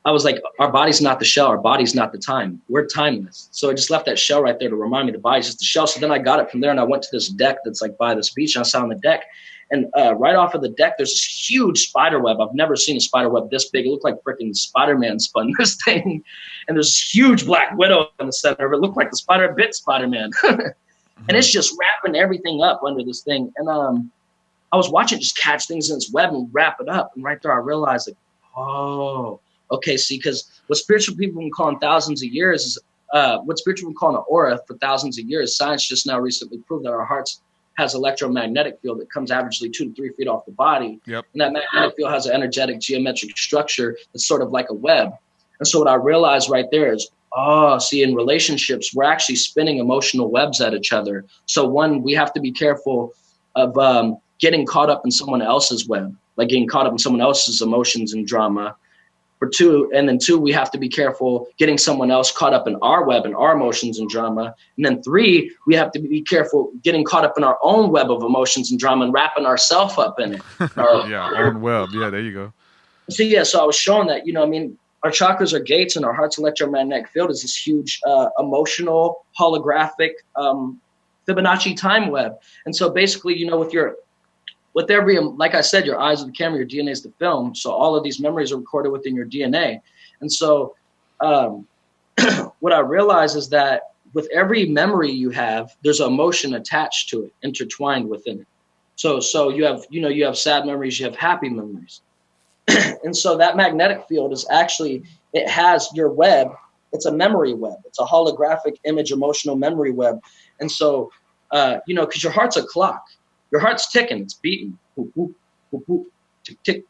I was like, our body's not the shell, our body's not the time. We're timeless. So I just left that shell right there to remind me the body's just the shell. So then I got it from there, and I went to this deck that's like by this beach, and I sat on the deck. And right off of the deck, there's this huge spider web. I've never seen a spider web this big. It looked like freaking Spider-Man spun this thing. And there's this huge black widow in the center of it. It looked like the spider bit Spider-Man. And it's just wrapping everything up under this thing. And I was watching it just catch things in its web and wrap it up. And right there, I realized, like, oh, okay, see, because what spiritual people have been calling thousands of years is what spiritual people call an aura for thousands of years. Science just now recently proved that our hearts has electromagnetic field that comes averagely 2 to 3 feet off the body. Yep. And that magnetic field has an energetic geometric structure that's sort of like a web. And so what I realized right there is, in relationships, we're actually spinning emotional webs at each other. So one, we have to be careful of getting caught up in someone else's web, like getting caught up in someone else's emotions and drama. Two, we have to be careful getting someone else caught up in our web and our emotions and drama. And then 3, we have to be careful getting caught up in our own web of emotions and drama and wrapping ourselves up in it. Our own web. Yeah, there you go. So I was showing that, our chakras are gates, and our heart's electromagnetic field is this huge emotional, holographic Fibonacci time web. And so basically, with every, like I said, your eyes are the camera, your DNA is the film. So all of these memories are recorded within your DNA. And so what I realize is that with every memory you have, there's an emotion attached to it, intertwined within it. So you have sad memories, you have happy memories. And so that magnetic field is actually, it has your web. It's a memory web. It's a holographic image, emotional memory web. And so, because your heart's a clock. Your heart's ticking, it's beating, whoop, whoop, whoop, whoop, tick, tick,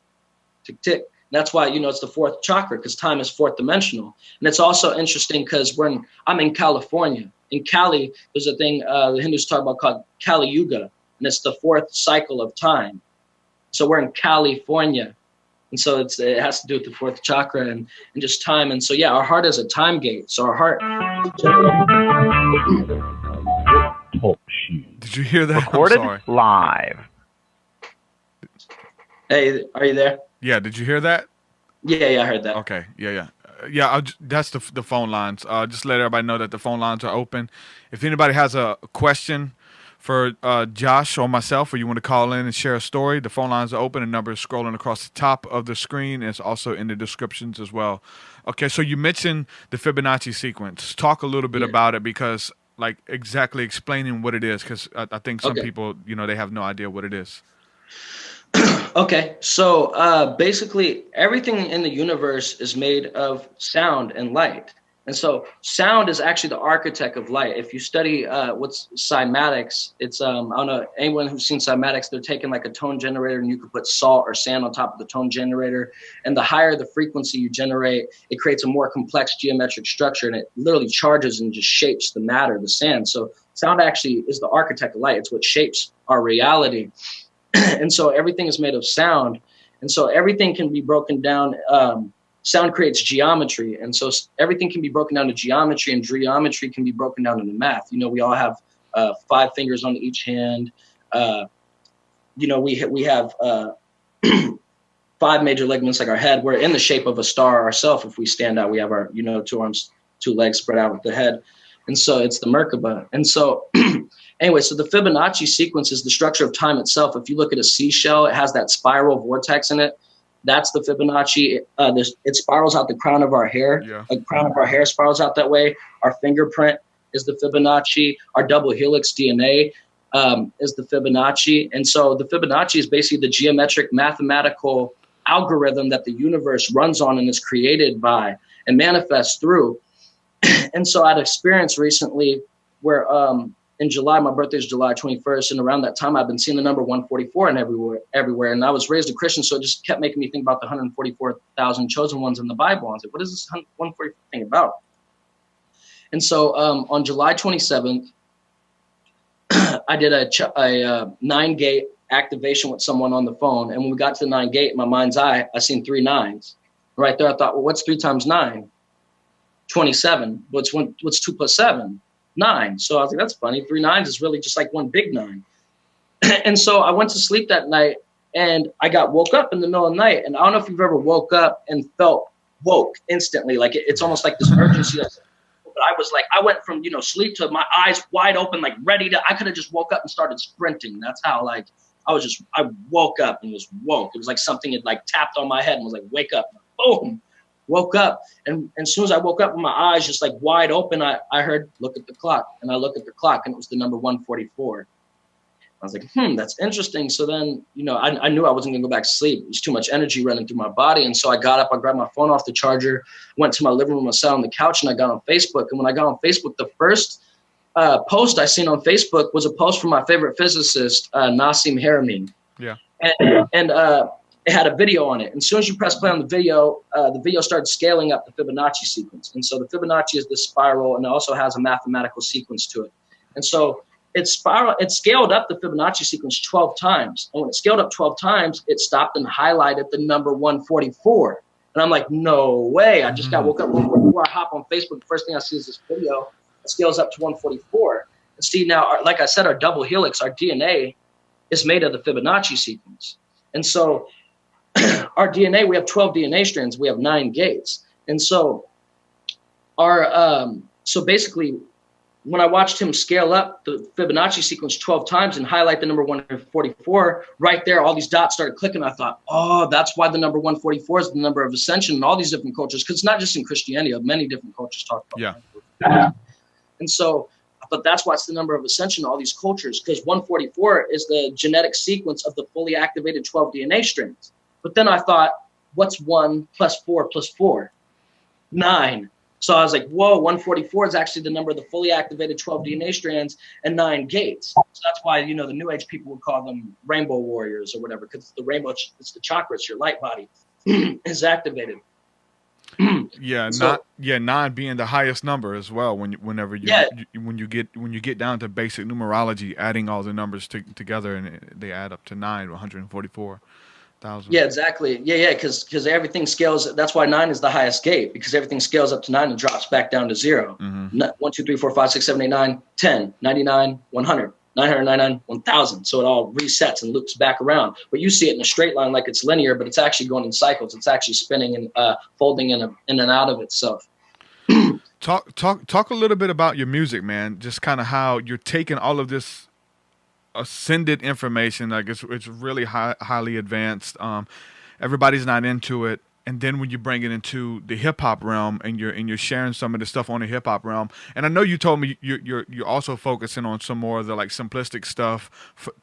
tick, tick. And that's why, it's the 4th chakra, because time is 4th dimensional. And it's also interesting because I'm in California. In Cali, there's a thing the Hindus talk about called Kali Yuga, and it's the 4th cycle of time. So we're in California. And so it has to do with the 4th chakra and just time. And so, our heart is a time gate. So our heart. Did you hear that? Recorded live. Hey, are you there? Yeah, did you hear that? Yeah, I heard that. Okay, yeah. That's the phone lines. Just let everybody know that the phone lines are open. If anybody has a question for Josh or myself, or you want to call in and share a story, the phone lines are open. The number is scrolling across the top of the screen. And it's also in the descriptions as well. Okay, so you mentioned the Fibonacci sequence. Talk a little bit about it, because like exactly explaining what it is, because I think some people, they have no idea what it is. Okay, so basically everything in the universe is made of sound and light. And so sound is actually the architect of light. If you study what's cymatics, it's, I don't know, anyone who's seen cymatics, they're taking like a tone generator, and you could put salt or sand on top of the tone generator. And the higher the frequency you generate, it creates a more complex geometric structure, and it literally charges and just shapes the matter, the sand. So sound actually is the architect of light. It's what shapes our reality. And so everything is made of sound. And so everything can be broken down. Sound creates geometry, and so everything can be broken down to geometry, and geometry can be broken down into math. We all have 5 fingers on each hand. We have 5 major ligaments, like our head. We're in the shape of a star ourselves. If we stand out, we have our 2 arms, 2 legs spread out with the head, and so it's the Merkaba. And so anyway, so the Fibonacci sequence is the structure of time itself. If you look at a seashell, it has that spiral vortex in it. That's the Fibonacci. It spirals out the crown of our hair. Yeah. The crown of our hair spirals out that way. Our fingerprint is the Fibonacci. Our double helix DNA is the Fibonacci. And so the Fibonacci is basically the geometric mathematical algorithm that the universe runs on and is created by and manifests through. And so I had experience recently where in July, my birthday is July 21st, and around that time I've been seeing the number 144 and everywhere. And I was raised a Christian, so it just kept making me think about the 144,000 chosen ones in the Bible. I was like, what is this 144 thing about? And so on July 27th, I did a 9-gate activation with someone on the phone. And when we got to the 9 gate, in my mind's eye, I seen 3 9s. Right there, I thought, well, what's 3 times 9? 27. What's 2 plus 7? 9. So I was like, that's funny. 3 9s is really just like one big 9. And so I went to sleep that night, and I got woke up in the middle of the night. And I don't know if you've ever woke up and felt woke instantly. Like it's almost like this urgency. But I was like, I went from, sleep to my eyes wide open, like ready to, I could have just woke up and started sprinting. That's how I woke up and was woke. It was like something had like tapped on my head and was like, wake up. Boom. Woke up. And as soon as I woke up with my eyes just like wide open, I heard, look at the clock. And I looked at the clock, and it was the number 144. I was like, that's interesting. So then, I knew I wasn't going to go back to sleep. It was too much energy running through my body. And so I got up, I grabbed my phone off the charger, went to my living room, I sat on the couch, and I got on Facebook. And when I got on Facebook, the first post I seen on Facebook was a post from my favorite physicist, Nassim Haramein. Yeah. And it had a video on it. And as soon as you press play on the video started scaling up the Fibonacci sequence. And so the Fibonacci is this spiral, and it also has a mathematical sequence to it. And so it scaled up the Fibonacci sequence 12 times. And when it scaled up 12 times, it stopped and highlighted the number 144. And I'm like, no way. I just got woke up 144. I hop on Facebook. The first thing I see is this video. It scales up to 144. And see, now, like I said, our double helix, our DNA, is made of the Fibonacci sequence. And so our DNA, we have 12 DNA strands. We have 9 gates. And so so basically, when I watched him scale up the Fibonacci sequence 12 times and highlight the number 144, right there, all these dots started clicking. I thought, oh, that's why the number 144 is the number of ascension in all these different cultures. Because it's not just in Christianity. Many different cultures talk about that. And so, but that's why it's the number of ascension in all these cultures. Because 144 is the genetic sequence of the fully activated 12 DNA strands. But then I thought, what's 1 plus 4 plus 4? 9. So I was like, whoa, 144 is actually the number of the fully activated 12 DNA strands and 9 gates. So that's why, the New Age people would call them rainbow warriors or whatever, because the rainbow, it's the chakras, your light body is activated. Yeah, so, 9 being the highest number as well. When you get down to basic numerology, adding all the numbers together, and they add up to 9, 144,000. Yeah, exactly. Yeah, because everything scales. That's why 9 is the highest gate, because everything scales up to 9 and drops back down to 0. 1, 2, 3, 4, 5, 6, 7, 8, 9, 10, 99, 100, 999, 1000. So it all resets and loops back around. But you see it in a straight line like it's linear, but it's actually going in cycles. It's actually spinning and folding in and out of itself. Talk a little bit about your music, man. Just kind of how you're taking all of this ascended information, like it's really highly advanced. Everybody's not into it, and then when you bring it into the hip hop realm, and you're sharing some of the stuff on the hip hop realm, and I know you told me you're also focusing on some more of the like simplistic stuff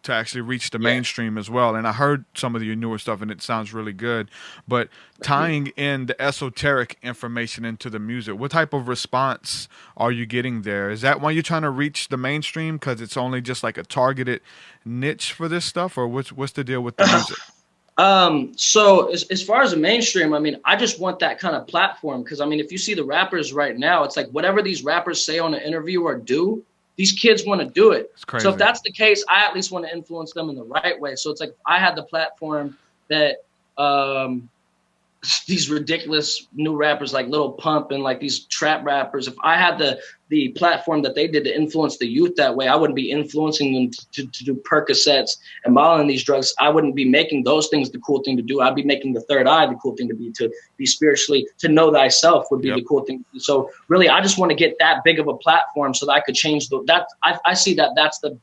to actually reach the mainstream as well. And I heard some of your newer stuff, and it sounds really good. But tying in the esoteric information into the music, what type of response are you getting there? Is that why you're trying to reach the mainstream, because it's only just like a targeted niche for this stuff, or what's the deal with the music? So as far as the mainstream, I just want that kind of platform, because if you see the rappers right now, it's like whatever these rappers say on an interview or do, these kids want to do it. It's crazy. So if that's the case, I at least want to influence them in the right way. So it's like, if I had the platform that these ridiculous new rappers like Lil Pump and like these trap rappers, if I had the platform that they did to influence the youth that way, I wouldn't be influencing them to do Percocets and modeling these drugs. I wouldn't be making those things the cool thing to do. I'd be making the third eye the cool thing to be spiritually, to know thyself would be the cool thing. So really, I just want to get that big of a platform so that I could change I see that that's the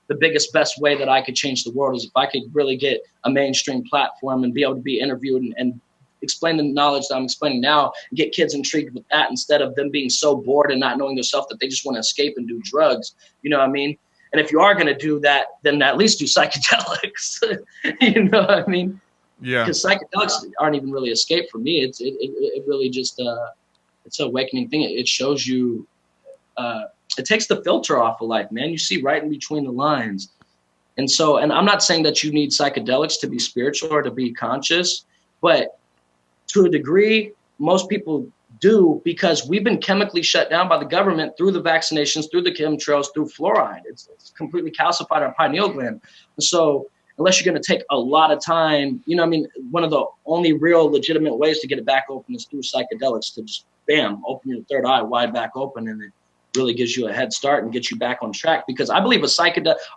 the biggest, best way that I could change the world is if I could really get a mainstream platform and be able to be interviewed and explain the knowledge that I'm explaining now, and get kids intrigued with that instead of them being so bored and not knowing themselves that they just want to escape and do drugs. You know what I mean? And if you are going to do that, then at least do psychedelics. You know what I mean? Yeah. Because psychedelics aren't even really escape for me. It really just it's an awakening thing. It shows you. It takes the filter off of life, man. You see right in between the lines. And so, and I'm not saying that you need psychedelics to be spiritual or to be conscious, but to a degree, most people do, because we've been chemically shut down by the government through the vaccinations, through the chemtrails, through fluoride. It's completely calcified our pineal gland. And so unless you're going to take a lot of time, you know, I mean, one of the only real legitimate ways to get it back open is through psychedelics, to just, bam, open your third eye wide back open, and it really gives you a head start and gets you back on track. Because I believe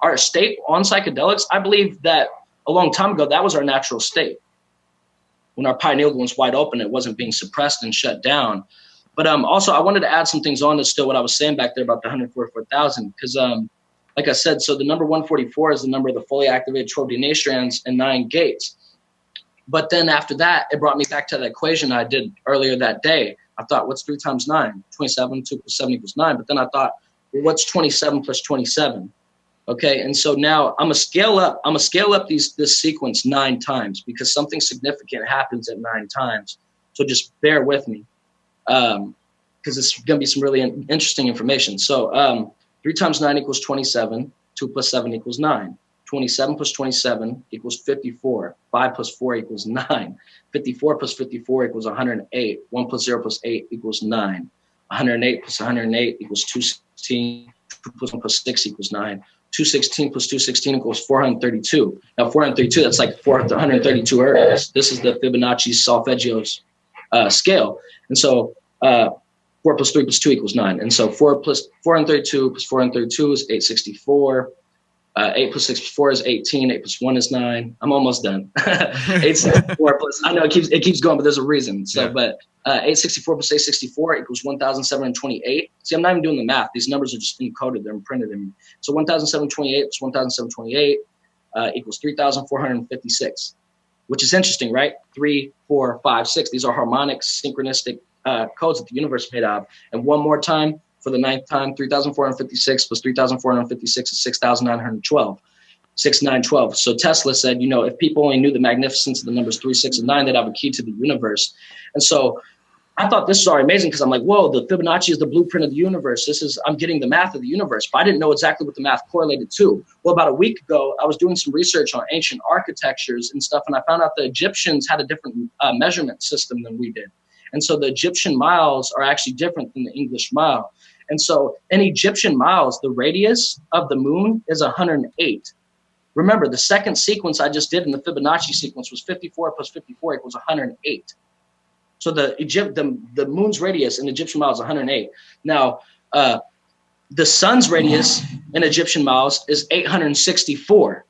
our state on psychedelics, I believe that a long time ago, that was our natural state. When our pineal gland was wide open, it wasn't being suppressed and shut down. But also, I wanted to add some things on to still what I was saying back there about the 144,000. Because like I said, so the number 144 is the number of the fully activated 12 DNA strands and 9 gates. But then after that, it brought me back to the equation I did earlier that day. I thought, what's 3 times 9? 27, 2 plus 7 equals 9. But then I thought, well, what's 27 plus 27? Okay, and so now I'm gonna scale up this sequence 9 times, because something significant happens at 9 times. So just bear with me, because it's gonna be some really interesting information. So 3 times 9 equals 27. 2 plus 7 equals 9. 27 plus 27 equals 54. 5 plus 4 equals 9. 54 plus 54 equals 108. 1 plus 0 plus 8 equals 9. 108 plus 108 equals 216. 2 plus 1 plus 6 equals 9. 216 plus 216 equals 432. Now 432, that's like 432 hertz. This is the Fibonacci solfeggio's scale. And so 4 plus 3 plus 2 equals 9. And so 432 plus 432 is 864. 8 plus 6 plus 4 is 18. 8 plus 1 is 9. I'm almost done. 864 plus, I know it keeps going, but there's a reason. So, yeah. But 864 plus 864 equals 1,728. See, I'm not even doing the math. These numbers are just encoded. They're imprinted in me. So 1,728 plus 1,728 equals 3,456, which is interesting, right? 3, 4, 5, 6. These are harmonic, synchronistic codes that the universe made out of. And one more time, for the 9th time, 3,456 plus 3,456 is 6,912. 6,912. So Tesla said, you know, if people only knew the magnificence of the numbers 3, 6, and 9, they'd have a key to the universe. And so I thought this was already amazing, because I'm like, whoa, the Fibonacci is the blueprint of the universe. I'm getting the math of the universe, but I didn't know exactly what the math correlated to. Well, about a week ago, I was doing some research on ancient architectures and stuff, and I found out the Egyptians had a different measurement system than we did. And so the Egyptian miles are actually different than the English mile. And so in Egyptian miles, the radius of the moon is 108. Remember, the second sequence I just did in the Fibonacci sequence was 54 plus 54 equals 108. So the moon's radius in Egyptian miles is 108. Now, the sun's radius in Egyptian miles is 864.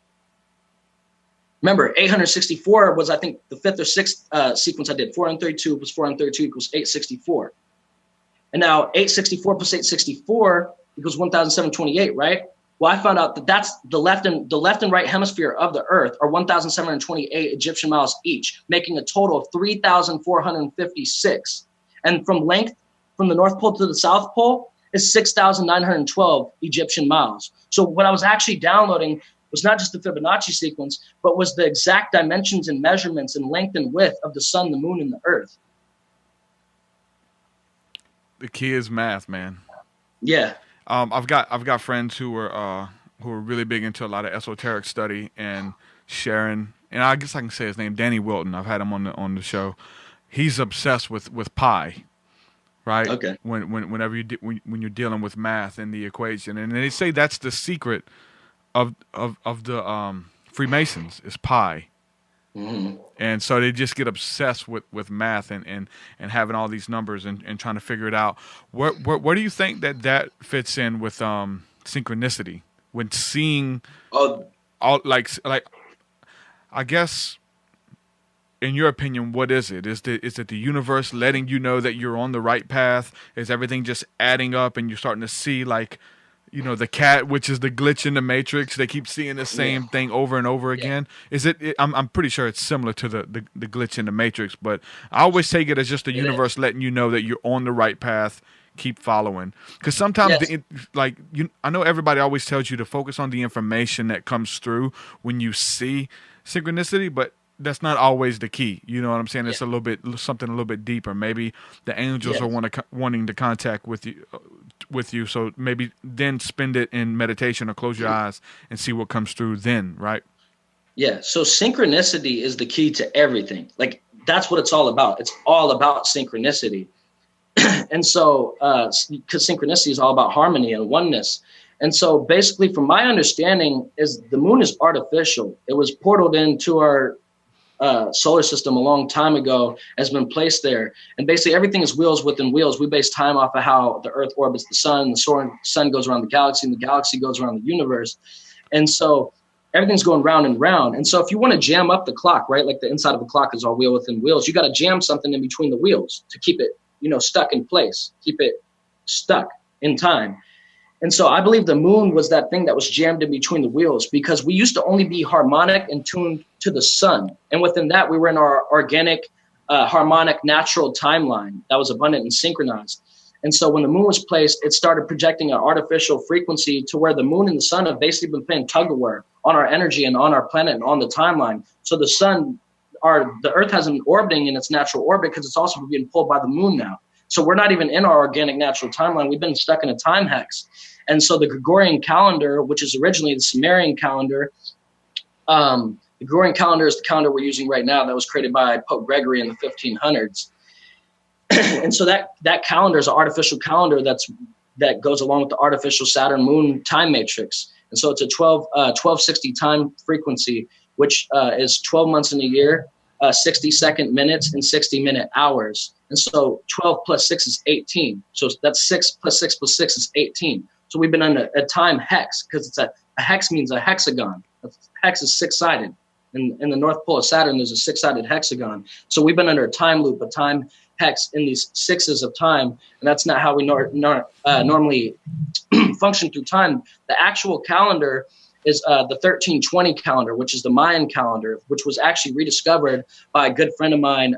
Remember, 864 was, I think, the 5th or 6th sequence I did. 432 plus 432 equals 864. And now 864 plus 864 equals 1,728, right? Well, I found out that that's the left and right hemisphere of the Earth are 1,728 Egyptian miles each, making a total of 3,456. And from the North Pole to the South Pole is 6,912 Egyptian miles. So what I was actually downloading was not just the Fibonacci sequence, but was the exact dimensions and measurements and length and width of the sun, the moon, and the Earth. The key is math, man. Yeah. I've got friends who are really big into a lot of esoteric study and sharing. And I guess I can say his name, Danny Wilton. I've had him on the show. He's obsessed with pi, right? Okay. Whenever when you're dealing with math and the equation, and they say that's the secret of the Freemasons is pi. Mm-hmm. And so they just get obsessed with math and having all these numbers and trying to figure it out. Where do you think that fits in with synchronicity when seeing all like I guess in your opinion, what is it? Is it the universe letting you know that you're on the right path? Is everything just adding up and you're starting to see like you know, the cat, which is the glitch in the matrix. They keep seeing the same thing over and over again. Is I'm pretty sure it's similar to the glitch in the matrix, but I always take it as just the universe letting you know that you're on the right path. Keep following, because sometimes I know everybody always tells you to focus on the information that comes through when you see synchronicity, but that's not always the key. You know what I'm saying? It's something a little bit deeper. Maybe the angels are wanting to contact with you. So maybe then spend it in meditation or close your eyes and see what comes through then, right? Yeah. So synchronicity is the key to everything. Like, that's what it's all about. It's all about synchronicity. And so, because synchronicity is all about harmony and oneness. And so basically, from my understanding, is the moon is artificial. It was portaled into our solar system a long time ago, has been placed there. And basically everything is wheels within wheels. We base time off of how the earth orbits the sun goes around the galaxy, and the galaxy goes around the universe. And so everything's going round and round. And so if you want to jam up the clock, right, like the inside of a clock is all wheel within wheels, you got to jam something in between the wheels to keep it, stuck in place, keep it stuck in time. And so I believe the moon was that thing that was jammed in between the wheels, because we used to only be harmonic and tuned to the sun. And within that, we were in our organic, harmonic, natural timeline that was abundant and synchronized. And so when the moon was placed, it started projecting an artificial frequency to where the moon and the sun have basically been playing tug of war on our energy and on our planet and on the timeline. So the earth hasn't orbiting in its natural orbit, because it's also being pulled by the moon now. So we're not even in our organic natural timeline. We've been stuck in a time hex. And so the Gregorian calendar, which is originally the Sumerian calendar, the Gregorian calendar is the calendar we're using right now that was created by Pope Gregory in the 1500s. And so that calendar is an artificial calendar that goes along with the artificial Saturn moon time matrix. And so it's a 1260 time frequency, which is 12 months in a year, 60-second minutes, and 60-minute hours. And so 12 plus 6 is 18. So that's 6 plus 6 plus 6 is 18. So we've been on a time hex, because it's a hex means a hexagon. A hex is six-sided. In the North Pole of Saturn, there's a six-sided hexagon. So we've been under a time loop, a time hex in these sixes of time. And that's not how we normally function through time. The actual calendar is the 1320 calendar, which is the Mayan calendar, which was actually rediscovered by a good friend of mine,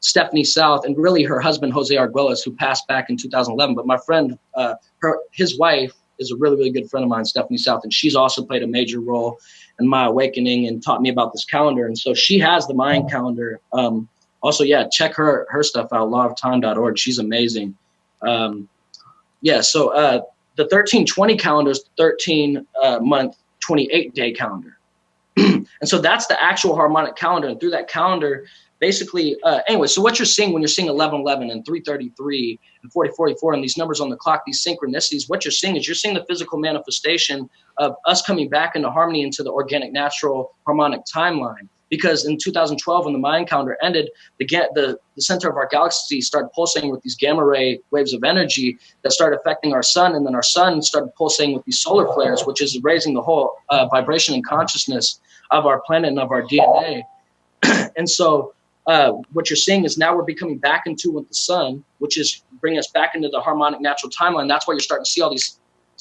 Stephanie South, and really her husband, Jose Arguelles, who passed back in 2011. But my friend, his wife is a really, really good friend of mine, Stephanie South, and she's also played a major role in my awakening and taught me about this calendar. And so she has the Mayan calendar. Also, check her stuff out, lawoftime.org. She's amazing. So the 1320 calendar is the 13-month, 28-day calendar. And so that's the actual harmonic calendar. And through that calendar, basically, so what you're seeing when you're seeing 1111 and 333 and 4044 and these numbers on the clock, these synchronicities, what you're seeing is you're seeing the physical manifestation of us coming back into harmony, into the organic, natural, harmonic timeline. Because in 2012, when the Mayan calendar ended, the center of our galaxy started pulsating with these gamma ray waves of energy that started affecting our sun. And then our sun started pulsating with these solar flares, which is raising the whole vibration and consciousness of our planet and of our DNA. And so what you're seeing is now we're becoming back in tune with the sun, which is bringing us back into the harmonic natural timeline. That's why you're starting to see all these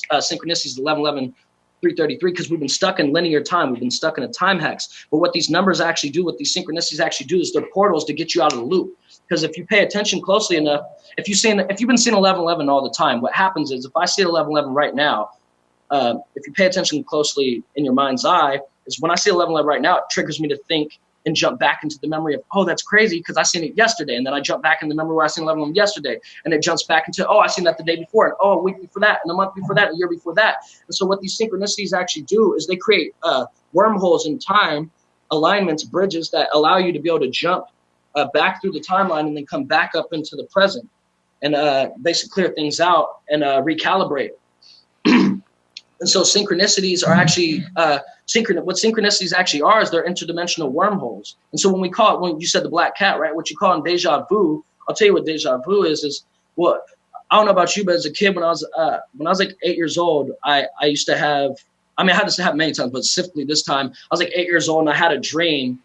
synchronicities, 1111, 333, because we've been stuck in linear time. We've been stuck in a time hex. But what these numbers actually do, what these synchronicities actually do, is they're portals to get you out of the loop. Because if you pay attention closely enough, if you've been seeing 1111 all the time, what happens is if I see 1111 right now, if you pay attention closely in your mind's eye, is when I see 1111 right now, it triggers me to think and jump back into the memory of, oh, that's crazy because I seen it yesterday. And then I jump back in the memory where I seen 11 yesterday. And it jumps back into, oh, I seen that the day before. And oh, a week before that. And a month before that. And a year before that. And so what these synchronicities actually do is they create wormholes in time, alignments, bridges that allow you to be able to jump back through the timeline and then come back up into the present and basically clear things out and recalibrate. And so synchronicities are actually what synchronicities actually are is they're interdimensional wormholes. And so when you said the black cat, right? What you call in deja vu, I'll tell you what deja vu is well, I don't know about you, but as a kid, when I was like 8 years old, I used to have, I had this happen many times, but specifically this time, I was like 8 years old and I had a dream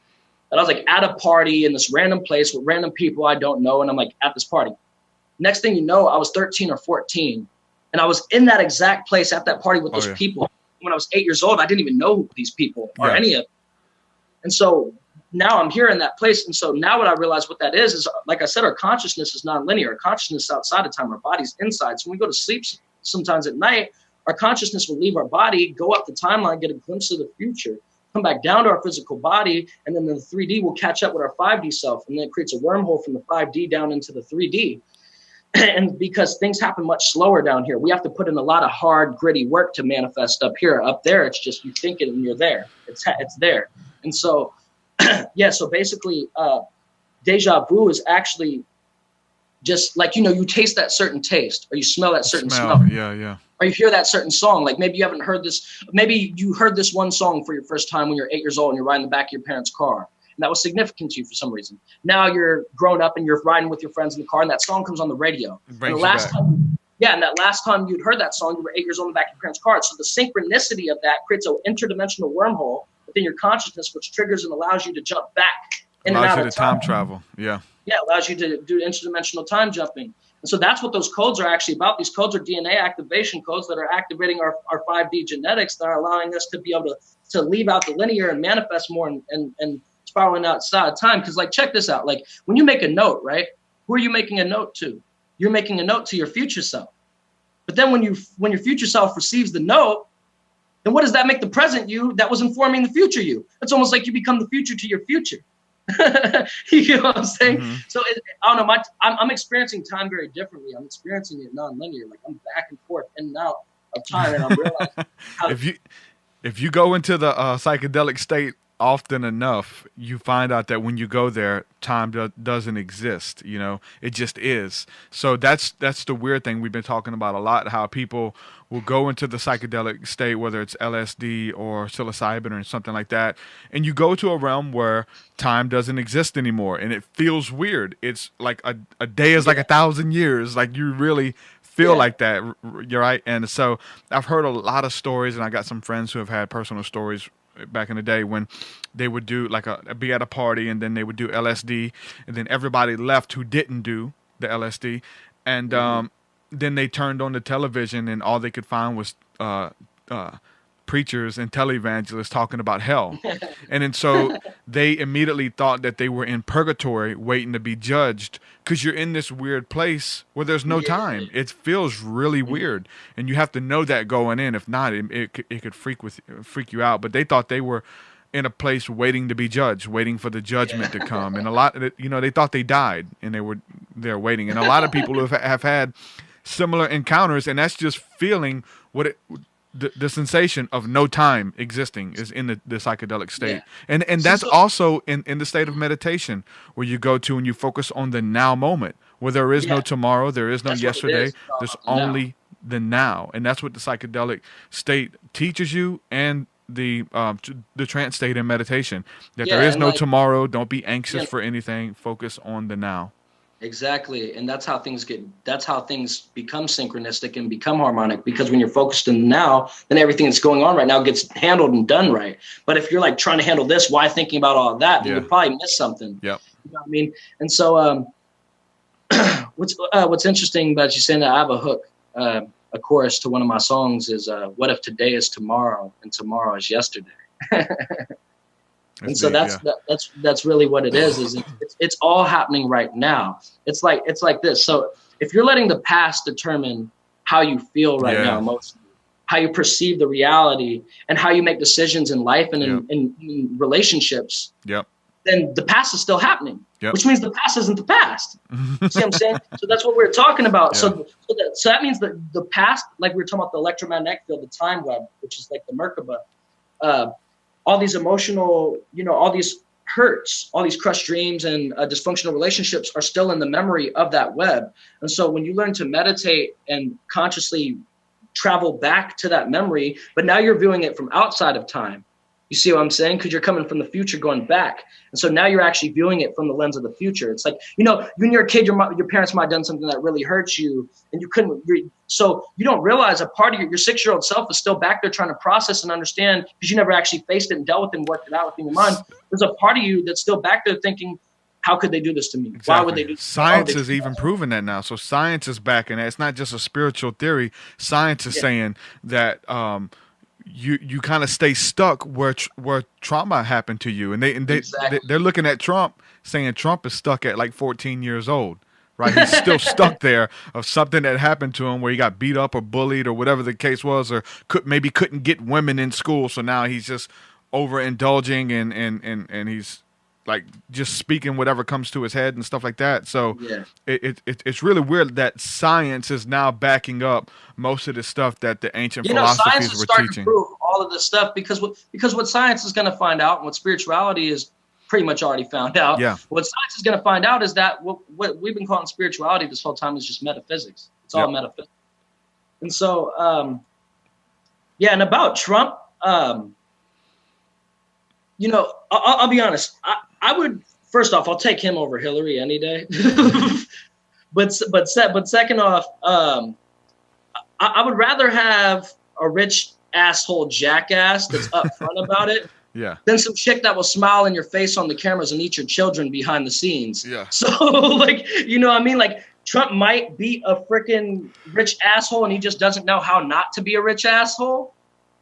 that I was like at a party in this random place with random people I don't know, and I'm like at this party. Next thing you know, I was 13 or 14. And I was in that exact place at that party with those yeah. people. When I was 8 years old, I didn't even know these people or Yeah. any of them. And so now I'm here in that place. And so now what I realize what that is, like I said, our consciousness is nonlinear. Our consciousness is outside of time. Our body's inside. So when we go to sleep sometimes at night, our consciousness will leave our body, go up the timeline, get a glimpse of the future, come back down to our physical body, and then the 3D will catch up with our 5D self. And then it creates a wormhole from the 5D down into the 3D. And because things happen much slower down here, we have to put in a lot of hard, gritty work to manifest up here. Up there, it's just you think it and you're there. It's there. And so, yeah, so basically, deja vu is actually just like, you taste that certain taste, or you smell that certain smell. Yeah. Or you hear that certain song. Like maybe you haven't heard this. Maybe you heard this one song for your first time when you're 8 years old and you're riding in the back of your parents' car. And that was significant to you for some reason. Now you're grown up and you're riding with your friends in the car, and that song comes on the radio. And the last time you'd heard that song, you were 8 years old in the back of your parents' car. So the synchronicity of that creates an interdimensional wormhole within your consciousness, which triggers and allows you to jump back in and out of time travel. Yeah. Yeah, allows you to do interdimensional time jumping. And so that's what those codes are actually about. These codes are DNA activation codes that are activating our 5D genetics that are allowing us to be able to leave out the linear and manifest more and spiraling outside of time. Because, like, check this out. Like, when you make a note, right, who are you making a note to? You're making a note to your future self. But then when your future self receives the note, then what does that make the present you that was informing the future you? It's almost like you become the future to your future. You know what I'm saying? Mm-hmm. So I don't know. I'm experiencing time very differently. I'm experiencing it non-linear. Like, I'm back and forth in and out of time, and I'm realizing if you go into the psychedelic state often enough, you find out that when you go there, time doesn't exist. It just is. So that's the weird thing we've been talking about a lot, how people will go into the psychedelic state, whether it's LSD or psilocybin or something like that, and you go to a realm where time doesn't exist anymore, and it feels weird. It's like a day is like 1,000 years. Like, you really feel like that. You're right. And so I've heard a lot of stories, and I got some friends who have had personal stories back in the day when they would do be at a party, and then they would do LSD, and then everybody left who didn't do the LSD, and then they turned on the television, and all they could find was preachers and televangelists talking about hell. And then so they immediately thought that they were in purgatory waiting to be judged, because you're in this weird place where there's no time. It feels really weird, and you have to know that going in. If not, it could freak you out. But they thought they were in a place waiting to be judged, waiting for the judgment to come. And a lot, they thought they died, and they're waiting. And a lot of people have had similar encounters, and that's just feeling the sensation of no time existing is in the psychedelic state. And that's also in the state of meditation, where you go to and you focus on the now moment, where there is no tomorrow, there is no yesterday, there's only the now. And that's what the psychedelic state teaches you, and the trance state in meditation, that there is no tomorrow. Don't be anxious for anything. Focus on the now. Exactly. And that's how things become synchronistic and become harmonic, because when you're focused in the now, then everything that's going on right now gets handled and done right. But if you're like trying to handle this, why thinking about all of that, then you'll probably miss something. Yeah. You know what I mean? And so what's interesting about you saying that, I have a hook, a chorus to one of my songs is what if today is tomorrow and tomorrow is yesterday? And so that's really what it is it's all happening right now. It's like this. So if you're letting the past determine how you feel right now, emotionally, how you perceive the reality, and how you make decisions in life and in relationships, then the past is still happening, which means the past isn't the past. You see what I'm saying? So that's what we're talking about. So that means that the past, like we were talking about the electromagnetic field, the time web, which is like the Merkaba, all these emotional, all these hurts, all these crushed dreams and dysfunctional relationships are still in the memory of that web. And so when you learn to meditate and consciously travel back to that memory, but now you're viewing it from outside of time. You see what I'm saying? Because you're coming from the future going back. And so now you're actually viewing it from the lens of the future. It's like, when you're a kid, your parents might have done something that really hurts you, and you couldn't. So you don't realize a part of your 6-year-old self is still back there trying to process and understand, because you never actually faced it and dealt with it and worked it out within your mind. There's a part of you that's still back there thinking, how could they do this to me? Exactly. Why would they do this? Science is even proving that now. So science is backing that. It's not just a spiritual theory. Science is saying that you kind of stay stuck where trauma happened to you, and they're looking at Trump saying Trump is stuck at like 14 years old. Right, he's still stuck there of something that happened to him where he got beat up or bullied or whatever the case was, or maybe couldn't get women in school. So now he's just overindulging and he's like just speaking whatever comes to his head and stuff like that. So it's really weird that science is now backing up most of the stuff that the ancient philosophies science is were starting teaching. To prove all of this stuff because what science is going to find out and what spirituality is pretty much already found out. Yeah. What science is going to find out is that what we've been calling spirituality this whole time is just metaphysics. It's all metaphysics. And so, and about Trump, you know, I'll be honest. I would, first off, I'll take him over Hillary any day. but second off, I would rather have a rich asshole jackass that's upfront about it. Yeah. Then some chick that will smile in your face on the cameras and eat your children behind the scenes. Yeah. So, like, you know what I mean? Like, Trump might be a freaking rich asshole and he just doesn't know how not to be a rich asshole.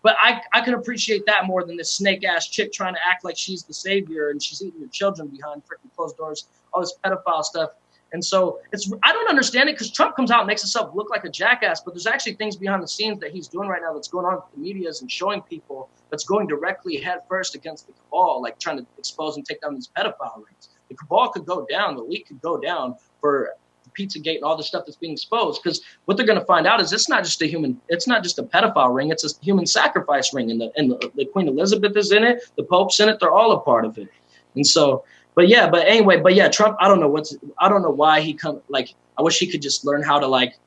But I can appreciate that more than this snake-ass chick trying to act like she's the savior and she's eating your children behind freaking closed doors, all this pedophile stuff. And so I don't understand it because Trump comes out and makes himself look like a jackass, but there's actually things behind the scenes that he's doing right now that's going on with the medias and showing people that's going directly head first against the cabal, like trying to expose and take down these pedophile rings. The cabal could go down, the leak could go down for Pizzagate and all the stuff that's being exposed, because what they're going to find out is it's not just a pedophile ring, it's a human sacrifice ring, and the Queen Elizabeth is in it, the Pope's in it, they're all a part of it. And so Trump, I don't know why he like, I wish he could just learn how to, like,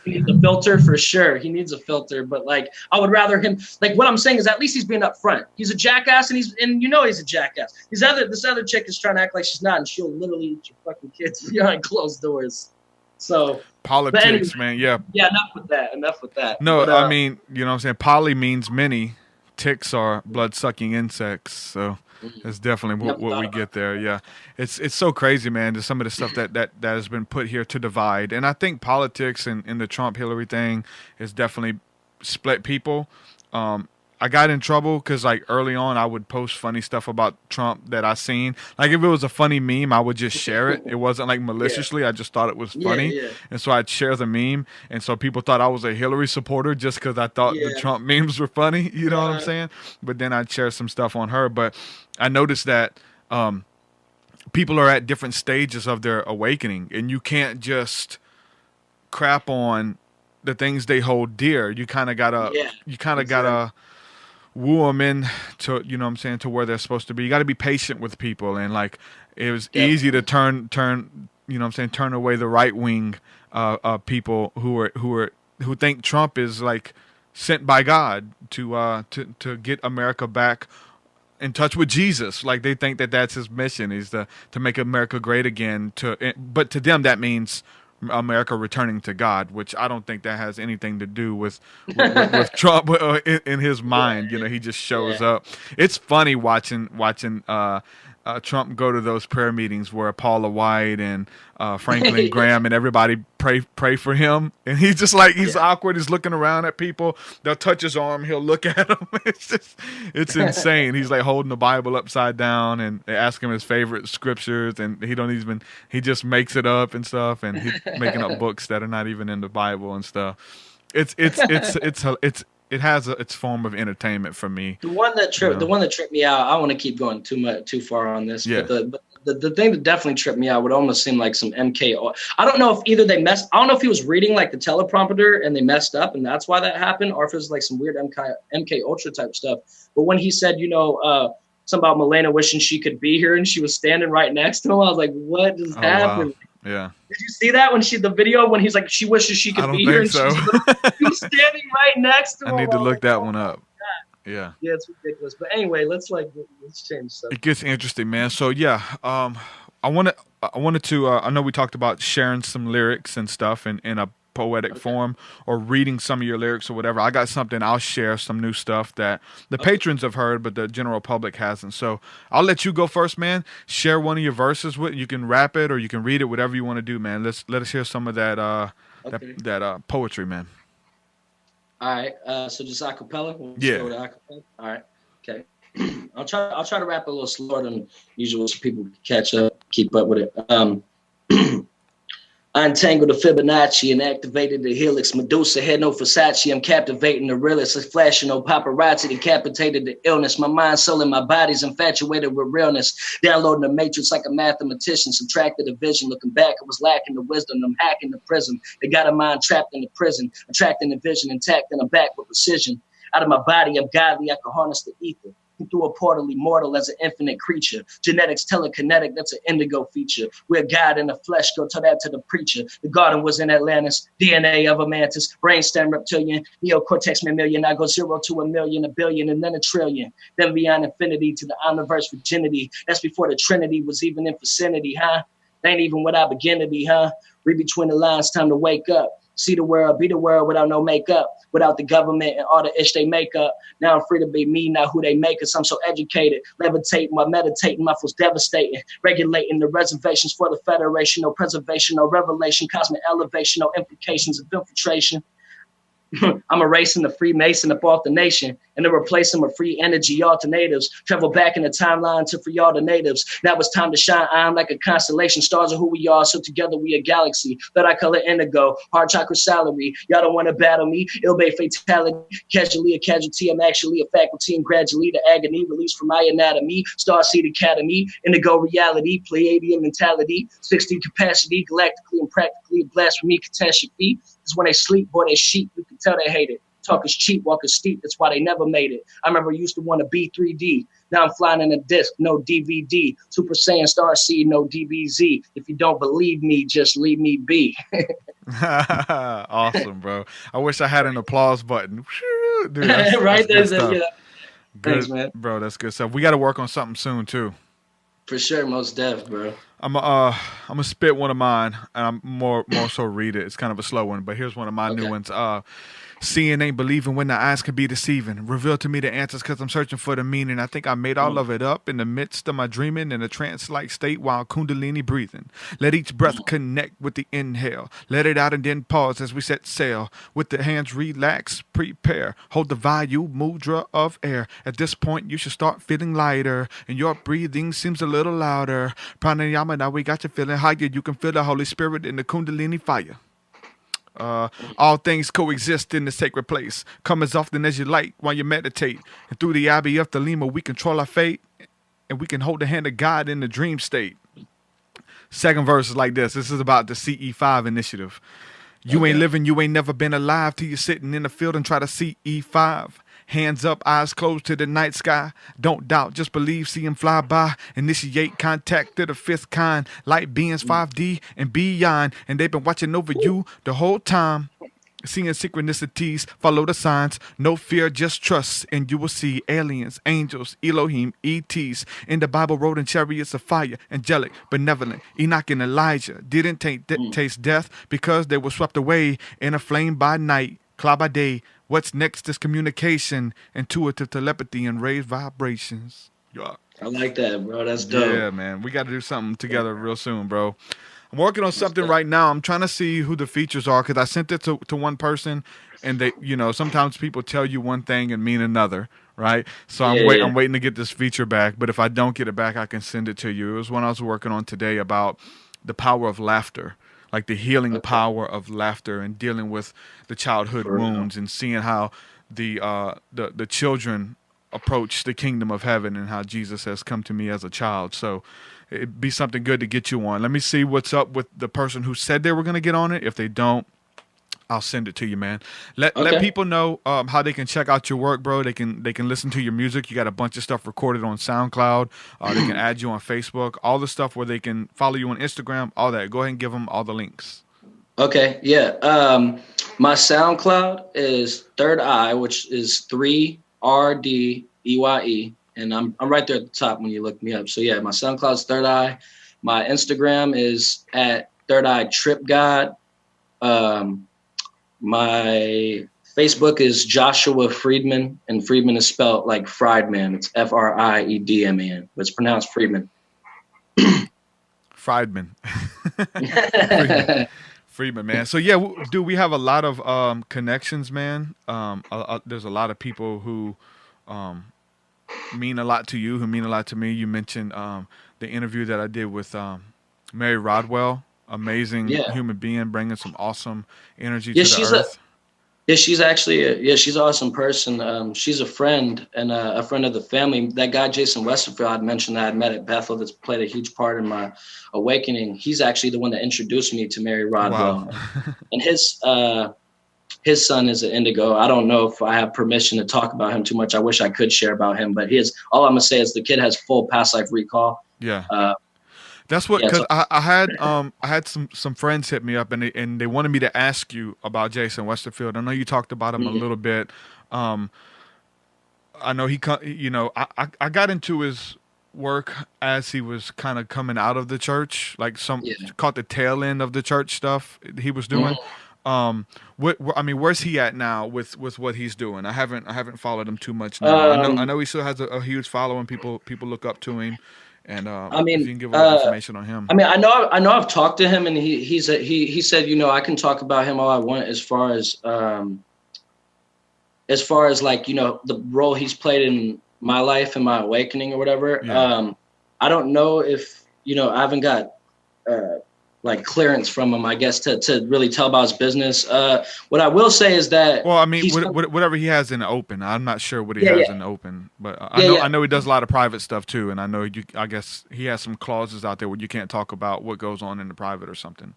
he needs a filter for sure. He needs a filter, but like, I would rather him, like, what I'm saying is at least he's being upfront. He's a jackass and you know he's a jackass. This other chick is trying to act like she's not, and she'll literally eat your fucking kids behind closed doors. So politics, anyway, man. Yeah. Yeah. Enough with that. No, but, I mean, you know what I'm saying? Poly means many. Ticks are blood-sucking insects. So that's definitely what we get there. Yeah. It's so crazy, man. There's some of the stuff that has been put here to divide. And I think politics and the Trump-Hillary thing is definitely split people. I got in trouble because, like, early on I would post funny stuff about Trump that I seen. Like, if it was a funny meme, I would just share it. It wasn't like maliciously. I just thought it was funny. Yeah. And so I'd share the meme. And so people thought I was a Hillary supporter just because I thought the Trump memes were funny. You know what I'm saying? But then I'd share some stuff on her. But I noticed that people are at different stages of their awakening. And you can't just crap on the things they hold dear. You kind of gotta woo them in to, you know what I'm saying, to where they're supposed to be. You got to be patient with people. And, like, it was easy to turn, you know what I'm saying, turn away the right wing people who think Trump is, like, sent by God to get America back in touch with Jesus. Like, they think that that's his mission, is to make America great again. But to them that means America returning to God, which I don't think that has anything to do with Trump in his mind. You know, he just shows up. It's funny watching Trump go to those prayer meetings where Paula White and Franklin Graham and everybody pray for him, and he's just like, he's awkward. He's looking around at people. They'll touch his arm. He'll look at them. It's insane. He's like holding the Bible upside down, and they ask him his favorite scriptures, and he just makes it up and stuff, and he's making up books that are not even in the Bible and stuff. It has its form of entertainment for me. The one that tripped me out. I don't want to keep going too far on this. Yeah. But the thing that definitely tripped me out would almost seem like some MK. I don't know if either I don't know if he was reading like the teleprompter and they messed up and that's why that happened, or if it was like some weird MK Ultra type stuff. But when he said, something about Milena wishing she could be here and she was standing right next to him, I was like, what just happened? Wow. Yeah. Did you see that the video when he's like, she wishes she could be here? So. He was standing right next to him. I need to look that one up. Yeah. Yeah, it's ridiculous. But anyway, let's change stuff. It gets interesting, man. So yeah, I wanted to. I know we talked about sharing some lyrics and stuff in a poetic form or reading some of your lyrics or whatever, I got something. I'll share some new stuff that the patrons have heard, but the general public hasn't. So I'll let you go first, man. Share one of your verses with. You can rap it or you can read it, whatever you want to do, man. Let us hear some of that that poetry, man. All right. So just acapella. We'll Yeah. go to acapella. All right. Okay. I'll try to rap a little slower than usual so people can catch up, keep up with it. I untangled the Fibonacci and activated the helix. Medusa had no Versace. I'm captivating the realest. It's flashing no paparazzi. Decapitated the illness. My mind, soul, and my body's infatuated with realness. Downloading the matrix like a mathematician. Subtracted the vision. Looking back, I was lacking the wisdom. I'm hacking the prism. They got a mind trapped in the prison. Attracting the vision intact and I'm back with precision. Out of my body, I'm godly. I can harness the ether. Through a portal immortal as an infinite creature. Genetics telekinetic, that's an indigo feature. We're God in the flesh, go tell that to the preacher. The garden was in Atlantis, DNA of a mantis, brainstem reptilian, neocortex mammalian. I go 0 to 1 million, 1 billion, and then 1 trillion. Then beyond infinity to the omniverse virginity. That's before the Trinity was even in vicinity, huh? They ain't even what I begin to be, huh? Read between the lines, time to wake up. See the world, be the world without no makeup, without the government and all the ish they make up. Now I'm free to be me, not who they make us. I'm so educated, levitating while meditating, my feels devastating, regulating the reservations for the federation, no preservation, no revelation, cosmic elevation, no implications of infiltration. I'm erasing the Freemason up off the nation and then replacing with free energy alternatives. Travel back in the timeline to free all the natives. Now it's time to shine. I'm like a constellation. Stars are who we are, so together we a galaxy. But I color indigo, heart chakra salary. Y'all don't want to battle me. It'll be fatality. Casually a casualty. I'm actually a faculty and gradually the agony released from my anatomy. Starseed Academy, indigo reality, Pleiadian mentality, 60 capacity, galactically and practically a blasphemy catastrophe. Is when they sleep, boy, they sheep. You can tell they hate it. Talk is cheap, walk is steep. That's why they never made it. I remember I used to want to be 3D. Now I'm flying in a disc, no DVD. Super Saiyan Starseed, no DBZ. If you don't believe me, just leave me be. Awesome, bro. I wish I had an applause button. Dude, that's right? That's good stuff. Yeah. Good, Thanks, man. Bro, that's good stuff. We got to work on something soon, too. For sure, most def, bro. I'm gonna spit one of mine, and I'm more so read it. It's kind of a slow one, but here's one of my new ones. Seeing ain't believing when the eyes can be deceiving. Reveal to me the answers because I'm searching for the meaning. I think I made all of it up in the midst of my dreaming in a trance-like state while kundalini breathing. Let each breath connect with the inhale. Let it out and then pause as we set sail. With the hands relax, prepare. Hold the value mudra of air. At this point, you should start feeling lighter and your breathing seems a little louder. Pranayama, now we got you feeling higher. You can feel the Holy Spirit in the kundalini fire. All things coexist in the sacred place. Come as often as you like while you meditate. And through the Abbey of Thelema, we control our fate. And we can hold the hand of God in the dream state. Second verse is like this. This is about the CE5 initiative. You ain't living, you ain't never been alive till you're sitting in the field and try to see E5. Hands up, eyes closed to the night sky. Don't doubt, just believe, see him fly by. Initiate contact to the fifth kind. Light beings 5D and beyond. And they've been watching over you the whole time. Seeing synchronicities, follow the signs. No fear, just trust. And you will see aliens, angels, Elohim, ETs. In the Bible, rode in chariots of fire. Angelic, benevolent. Enoch and Elijah didn't taste death because they were swept away in a flame by night, cloud by day. What's next is communication, intuitive telepathy, and raised vibrations. Yeah. I like that, bro. That's dope. Yeah, man. We got to do something together real soon, bro. I'm working on something right now. I'm trying to see who the features are because I sent it to one person, and they, sometimes people tell you one thing and mean another, right? So I'm waiting to get this feature back. But if I don't get it back, I can send it to you. It was one I was working on today about the power of laughter. Like the healing power of laughter and dealing with the childhood wounds and seeing how the children approach the kingdom of heaven and how Jesus has come to me as a child. So it'd be something good to get you on. Let me see what's up with the person who said they were going to get on it. If they don't, I'll send it to you, man. Let people know how they can check out your work, bro. They can listen to your music. You got a bunch of stuff recorded on SoundCloud. They can add you on Facebook. All the stuff where they can follow you on Instagram. All that. Go ahead and give them all the links. Okay, yeah. My SoundCloud is Third Eye, which is 3RDEYE, and I'm right there at the top when you look me up. So yeah, my SoundCloud is Third Eye. My Instagram is at Third Eye Trip God. My Facebook is Joshua Friedman, and Friedman is spelled like Friedman. It's Friedman, but it's pronounced Friedman. Friedman. Friedman, man. So yeah, dude, we have a lot of connections, man. There's a lot of people who mean a lot to you, who mean a lot to me. You mentioned the interview that I did with Mary Rodwell, amazing human being, bringing some awesome energy to the earth. She's actually she's an awesome person. She's a friend and a friend of the family. That guy Jason Westerfield I'd mentioned that I met at Bethel, that's played a huge part in my awakening. He's actually the one that introduced me to Mary Rodwell. Wow. And his son is an indigo. I don't know if I have permission to talk about him too much. I wish I could share about him, but all I'm gonna say is the kid has full past life recall. Yeah. That's what, because I had some friends hit me up and they wanted me to ask you about Jason Westerfield. I know you talked about him a little bit. I know I got into his work as he was kind of coming out of the church, like caught the tail end of the church stuff he was doing. Where's he at now with what he's doing? I haven't followed him too much now. I know he still has a huge following. People look up to him. And if you can give a little information on him. I know I've talked to him, and he said, I can talk about him all I want as far as like, the role he's played in my life and my awakening or whatever. Yeah. I don't know if, I haven't got like clearance from him, I guess, to really tell about his business. What I will say is that, well, I mean, whatever he has in the open, I'm not sure what he has in the open, but I know he does a lot of private stuff too, and I guess he has some clauses out there where you can't talk about what goes on in the private or something.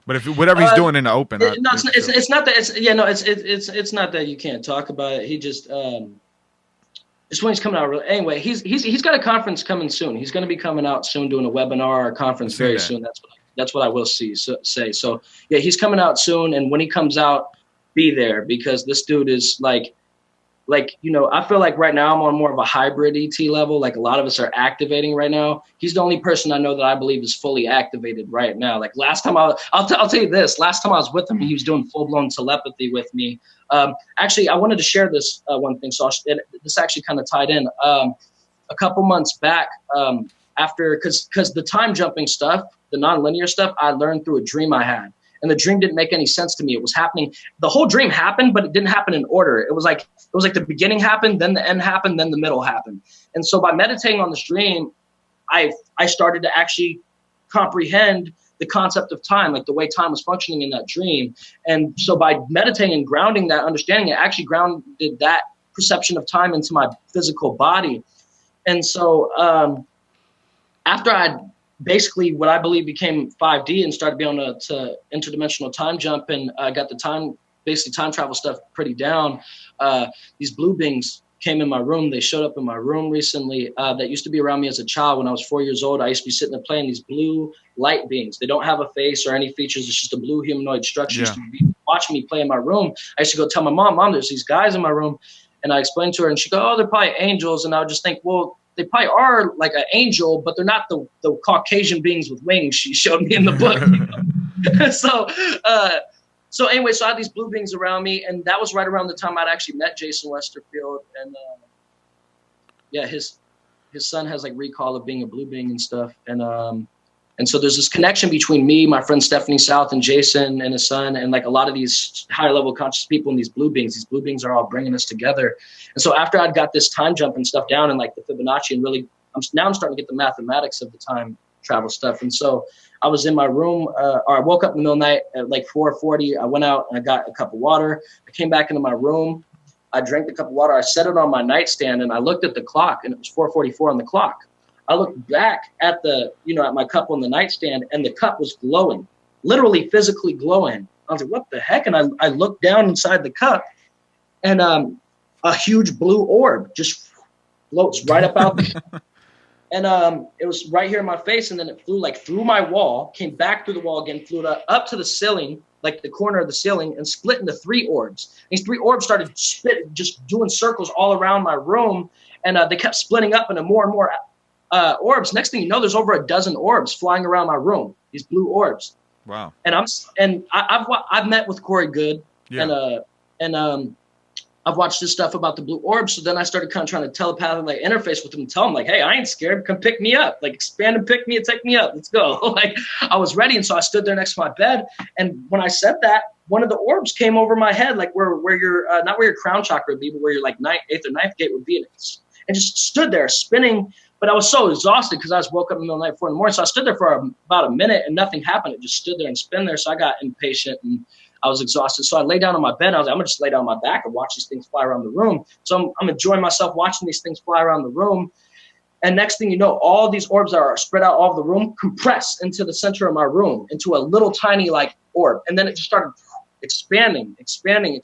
But whatever he's doing in the open, it's not that you can't talk about it. He just it's when he's coming out. Anyway, he's got a conference coming soon. He's going to be coming out soon, doing a webinar or a conference very soon. That's what I will say. So yeah, he's coming out soon, and when he comes out, be there, because this dude is like, I feel like right now I'm on more of a hybrid ET level. Like a lot of us are activating right now. He's the only person I know that I believe is fully activated right now. Like last time I'll tell you this. Last time I was with him, he was doing full blown telepathy with me. Actually, I wanted to share this one thing. So this actually kind of tied in. A couple months back, after, because the time jumping stuff, the nonlinear stuff, I learned through a dream I had. And the dream didn't make any sense to me. It was happening. The whole dream happened, but it didn't happen in order. It was like the beginning happened, then the end happened, then the middle happened. And so by meditating on this dream, I started to actually comprehend the concept of time, like the way time was functioning in that dream. And so by meditating and grounding that understanding, it actually grounded that perception of time into my physical body. And so after I basically what I believe became 5D and started being able to interdimensional time jump, and got the time travel stuff pretty down, these blue beings came in my room. They showed up in my room recently. That used to be around me as a child. When I was 4 years old, I used to be sitting there playing these blue light beings. They don't have a face or any features. It's just a blue humanoid structure. Used to be watching me play in my room. I used to go tell my mom, there's these guys in my room. And I explained to her, and she'd go, they're probably angels. And I would just think, well, they probably are like an angel, but they're not the Caucasian beings with wings she showed me in the book. So anyway, so I had these blue beings around me, and that was right around the time I'd actually met Jason Westerfield. And his son has like recall of being a blue being and stuff. And so there's this connection between me, my friend Stephanie South, and Jason and his son, and like a lot of these higher level conscious people and these blue beings are all bringing us together. And so after I'd got this time jump and stuff down, and like the Fibonacci, and really, I'm starting to get the mathematics of the time travel stuff. And so I was in my room, or I woke up in the middle of the night at like 4:40. I went out and I got a cup of water. I came back into my room. I drank the cup of water. I set it on my nightstand, and I looked at the clock, and it was 4:44 on the clock. I looked back at at my cup on the nightstand, and the cup was glowing, literally physically glowing. I was like, what the heck? And I looked down inside the cup, and a huge blue orb just floats right up out there. And it was right here in my face, and then it flew like through my wall, came back through the wall again, flew up to the ceiling, like the corner of the ceiling, and split into 3 orbs. These 3 orbs started just doing circles all around my room, and they kept splitting up into more and more orbs. Next thing you know, there's over a dozen orbs flying around my room. These blue orbs. Wow. And I've met with Corey Good. Yeah. And I've watched this stuff about the blue orbs. So then I started kind of trying to telepathically like interface with them and tell them like, hey, I ain't scared. Come pick me up. Like expand and pick me and take me up. Let's go. Like I was ready. And so I stood there next to my bed. And when I said that, one of the orbs came over my head, like where your, not where your crown chakra would be, but where your like eighth or ninth gate would be. And just stood there spinning. But I was so exhausted because I was woke up in the middle of the night, 4 a.m. So I stood there for about a minute and nothing happened. It just stood there and spin there. So I got impatient and I was exhausted. So I lay down on my bed. I was like, I'm going to just lay down on my back and watch these things fly around the room. So I'm enjoying myself watching these things fly around the room. And next thing you know, all these orbs that are spread out all over the room compress into the center of my room, into a little tiny like orb. And then it just started expanding, expands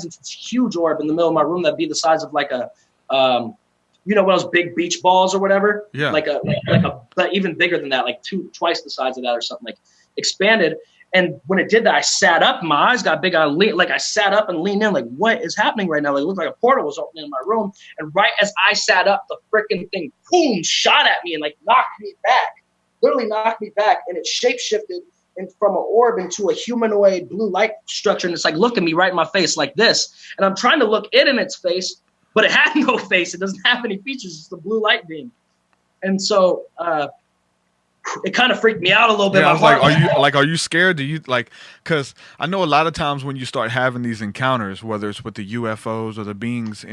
into this huge orb in the middle of my room that'd be the size of like a, you know, one of those big beach balls or whatever. Yeah. Like a but even bigger than that, like twice the size of that or something, like expanded. And when it did that, I sat up. My eyes got big. I sat up and leaned in, like, what is happening right now? Like, it looked like a portal was opening in my room. And right as I sat up, the freaking thing, boom, shot at me and like knocked me back. Literally knocked me back, and it shapeshifted from an orb into a humanoid blue light structure. And it's like looking me right in my face like this. And I'm trying to look it in its face, but it had no face. It doesn't have any features. It's the blue light beam. And so it kind of freaked me out a little bit. Yeah, I was like, are you scared? Do you like, because I know a lot of times when you start having these encounters, whether it's with the UFOs or the beings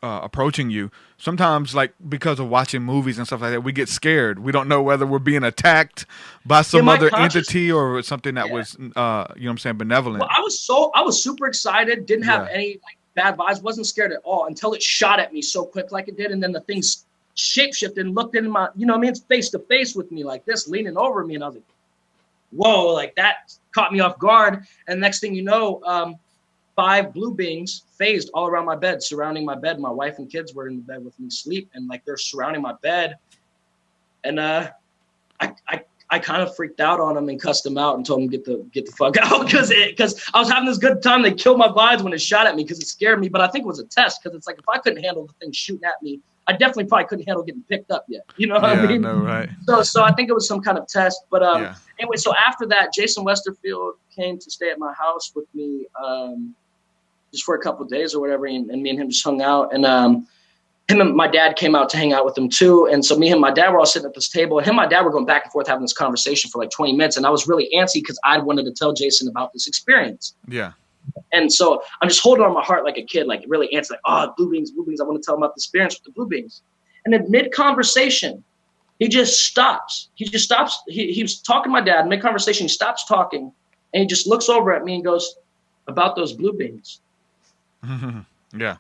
approaching you, sometimes like because of watching movies and stuff like that, we get scared. We don't know whether we're being attacked by some other entity or something that was, you know what I'm saying, benevolent. Well, I was super excited. Didn't have any like bad vibes. Wasn't scared at all until it shot at me so quick like it did. And then the thing's shapeshifted and looked in my, you know what I mean? It's face to face with me like this, leaning over me. And I was like, whoa, like that caught me off guard. And next thing you know, 5 blue beings phased all around my bed, surrounding my bed. My wife and kids were in the bed with me asleep, and like they're surrounding my bed. And I kind of freaked out on them and cussed them out and told them get the fuck out because I was having this good time. They killed my vibes when it shot at me because it scared me. But I think it was a test because it's like if I couldn't handle the thing shooting at me, I definitely probably couldn't handle getting picked up yet. You know what I mean? I know, right? So I think it was some kind of test. But anyway, so after that, Jason Westerfield came to stay at my house with me just for a couple of days or whatever, and me and him just hung out. And him and my dad came out to hang out with him too. And so me and my dad were all sitting at this table. And him and my dad were going back and forth having this conversation for like 20 minutes. And I was really antsy because I wanted to tell Jason about this experience. Yeah. And so I'm just holding on my heart like a kid, like really antsy, like, oh, blue beings. I want to tell him about the experience with the blue beings. And in mid-conversation, he just stops. He was talking to my dad, mid-conversation, he stops talking, and he just looks over at me and goes, about those blue beings. Yeah.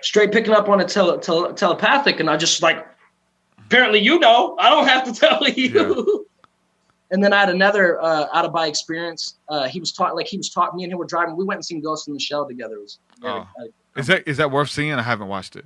Straight picking up on it telepathic, and I just like, apparently you know, I don't have to tell you. Yeah. And then I had another out-of-body experience. He was taught me and him were driving. We went and seen Ghost in the Shell together. It was is that worth seeing? I haven't watched it.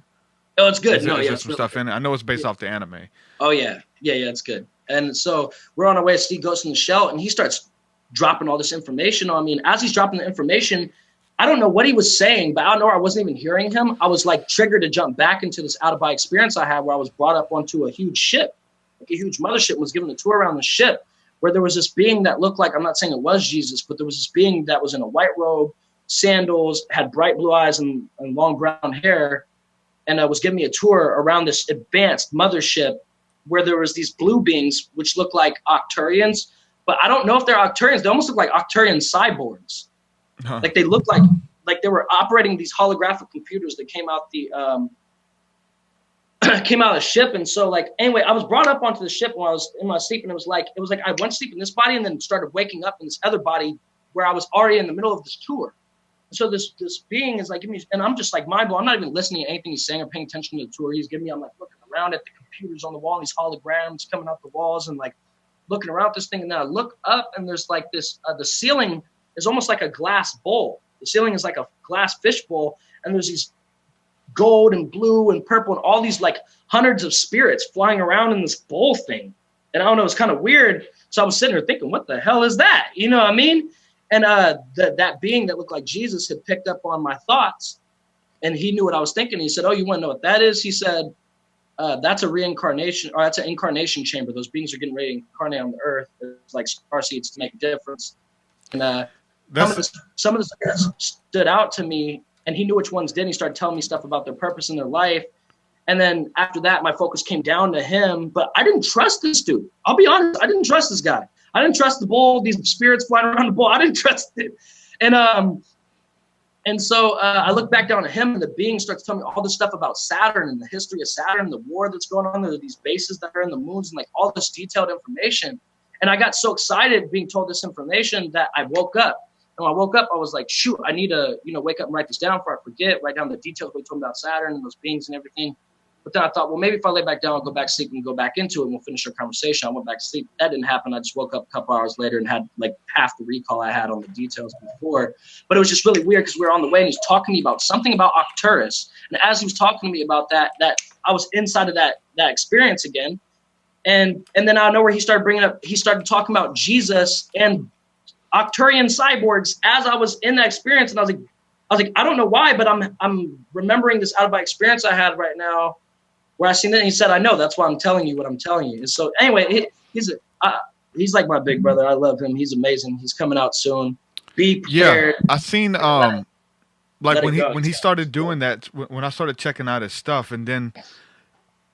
Oh, it's good. Is there some stuff in it? I know it's based off the anime. Oh yeah, it's good. And so we're on our way to see Ghost in the Shell, and he starts dropping all this information on me. And as he's dropping the information, I don't know what he was saying, but I know I wasn't even hearing him. I was like triggered to jump back into this out-of-body experience I had where I was brought up onto a huge ship, like a huge mothership, and was given a tour around the ship where there was this being that looked like, I'm not saying it was Jesus, but there was this being that was in a white robe, sandals, had bright blue eyes and long brown hair, and was giving me a tour around this advanced mothership where there was these blue beings which look like Octurians, but I don't know if they're Octurians. They almost look like Octurian cyborgs. Huh. Like they look like they were operating these holographic computers that came out came out of the ship. And so like, anyway, I was brought up onto the ship when I was in my sleep, and it was like I went to sleep in this body and then started waking up in this other body where I was already in the middle of this tour. So this being is like giving me, and I'm just like mind blown. I'm not even listening to anything he's saying or paying attention to the tour he's giving me. I'm like looking around at the computers on the wall, and these holograms coming out the walls, and like looking around at this thing. And then I look up, and there's like this, the ceiling is almost like a glass bowl. The ceiling is like a glass fish bowl, and there's these gold and blue and purple and all these like hundreds of spirits flying around in this bowl thing. And I don't know, it's kind of weird. So I was sitting here thinking, what the hell is that? You know what I mean? And that being that looked like Jesus had picked up on my thoughts, and he knew what I was thinking. He said, oh, you want to know what that is? He said, that's a reincarnation, or that's an incarnation chamber. Those beings are getting ready to incarnate on the earth. It's like star seeds to make a difference. And some of the spirits stood out to me, and he knew which ones did. And he started telling me stuff about their purpose in their life. And then after that, my focus came down to him. But I didn't trust this dude. I'll be honest. I didn't trust this guy. I didn't trust the bull, these spirits flying around the bull. I didn't trust it. And so I look back down at him, and the being starts telling me all this stuff about Saturn and the history of Saturn, the war that's going on. There are these bases that are in the moons and like all this detailed information. And I got so excited being told this information that I woke up. And when I woke up, I was like, shoot, I need to, wake up and write this down before I forget, write down the details we told me about Saturn and those beings and everything. But then I thought, well, maybe if I lay back down, I'll go back to sleep and go back into it and we'll finish our conversation. I went back to sleep. That didn't happen. I just woke up a couple hours later and had like half the recall I had on the details before. But it was just really weird because we were on the way and he's talking to me about something about Arcturus. And as he was talking to me about that I was inside of that experience again. And then out of nowhere, he started talking about Jesus and Arcturian cyborgs as I was in that experience. And I was like, I don't know why, but I'm remembering this out of my experience I had right now. Where I seen it, and he said, "I know. That's why I'm telling you what I'm telling you." And so, anyway, he's like my big brother. I love him. He's amazing. He's coming out soon. Be prepared. Yeah, I seen like when he started doing that. When I started checking out his stuff, and then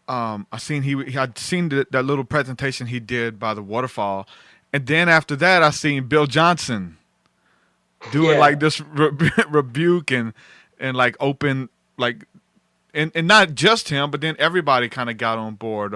I seen I'd seen that little presentation he did by the waterfall, and then after that, I seen Bill Johnson doing like this rebuke and like open like. And not just him, but then everybody kind of got on board.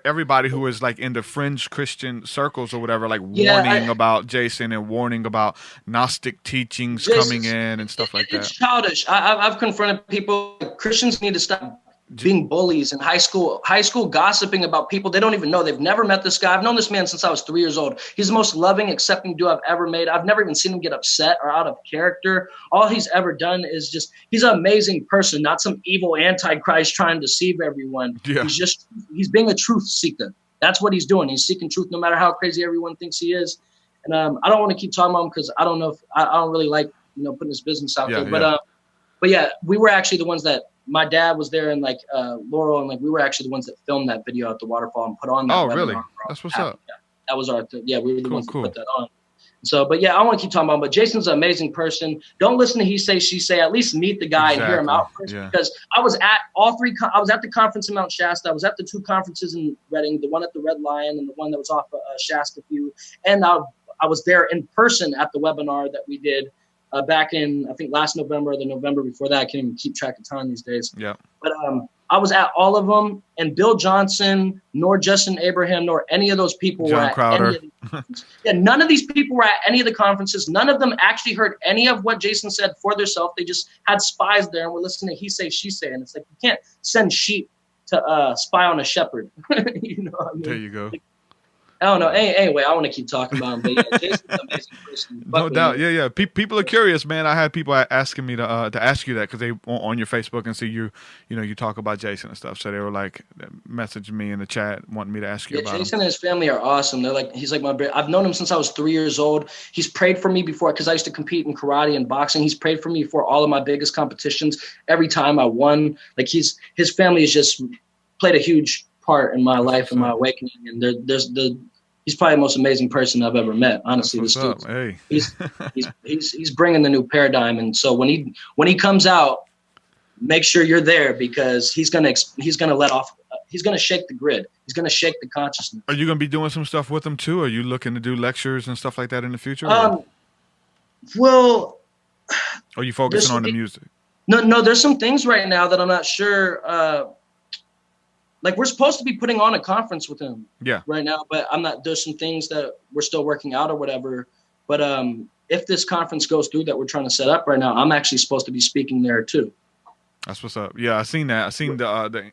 Everybody who was like in the fringe Christian circles or whatever, like warning about Jason and warning about Gnostic teachings coming in and stuff like that. It's childish. I've confronted people. Christians need to stop being bullies in high school gossiping about people they don't even know. They've never met this guy. I've known this man since I was 3 years old. He's the most loving, accepting dude I've ever met. I've never even seen him get upset or out of character. All he's ever done is he's an amazing person, not some evil antichrist trying to deceive everyone. Yeah. He's being a truth seeker. That's what he's doing. He's seeking truth no matter how crazy everyone thinks he is. And I don't want to keep talking about him because I don't know if I don't really like, putting his business out there. But yeah, we were actually the ones that my dad was there and like Laurel and like we were actually the ones that filmed that video at the waterfall and put on that. Oh, really? That's what's up. Yeah, that was our we were the ones that put that on. So, but yeah, I want to keep talking about him. But Jason's an amazing person. Don't listen to he say, she say. At least meet the guy and hear him out first. Yeah. Because I was at all three. I was at the conference in Mount Shasta. I was at the 2 conferences in Reading, the one at the Red Lion and the one that was off of Shasta View. And I was there in person at the webinar that we did back in, I think, last November or the November before that. I can't even keep track of time these days. Yeah. But I was at all of them, and Bill Johnson, nor Justin Abraham, nor any of those people were at any of the conferences. Yeah, none of these people were at any of the conferences. None of them actually heard any of what Jason said for themselves. They just had spies there and were listening to he say, she say. And it's like, you can't send sheep to spy on a shepherd. You know what I mean? There you go. I don't know. Anyway, I want to keep talking about him, but yeah, Jason's an amazing person. No doubt. Yeah. People are curious, man. I had people asking me to ask you that because they on your Facebook and see you talk about Jason and stuff. So they were like messaging me in the chat wanting me to ask you about Jason him. and his family are awesome. He's like my brother. I've known him since I was 3 years old. He's prayed for me before because I used to compete in karate and boxing. He's prayed for me for all of my biggest competitions. Every time I won, like his family has just played a huge part in my life and my awakening. And he's probably the most amazing person I've ever met. Honestly, this dude, hey. he's bringing the new paradigm. And so when he comes out, make sure you're there because he's gonna let off. He's gonna shake the grid. He's gonna shake the consciousness. Are you gonna be doing some stuff with him too? Are you looking to do lectures and stuff like that in the future? Well, are you focusing on the music? No. There's some things right now that I'm not sure. Like we're supposed to be putting on a conference with him right now, but I'm not, there's some things that we're still working out or whatever. But if this conference goes through that we're trying to set up right now, I'm actually supposed to be speaking there too. That's what's up. Yeah, I seen that. I seen the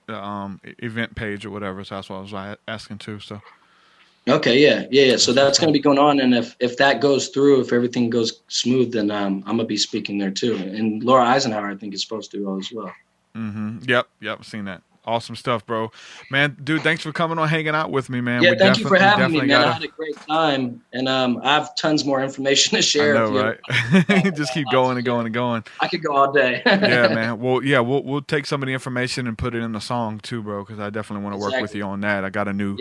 event page or whatever. So that's what I was asking too. So. Okay. Yeah. So that's going to be going on. And if that goes through, if everything goes smooth, then I'm going to be speaking there too. And Laura Eisenhower, I think, is supposed to go as well. Mm-hmm. Yep. I've seen that. Awesome stuff, bro. Man, dude, thanks for coming on, hanging out with me, man. Yeah, thank you for having me, man. Gotta... I had a great time, and I have tons more information to share. I know, right? Just keep going and going and going. I could go all day. Yeah, man. Well, yeah, we'll take some of the information and put it in the song too, bro, because I definitely want to work with you on that. I got a new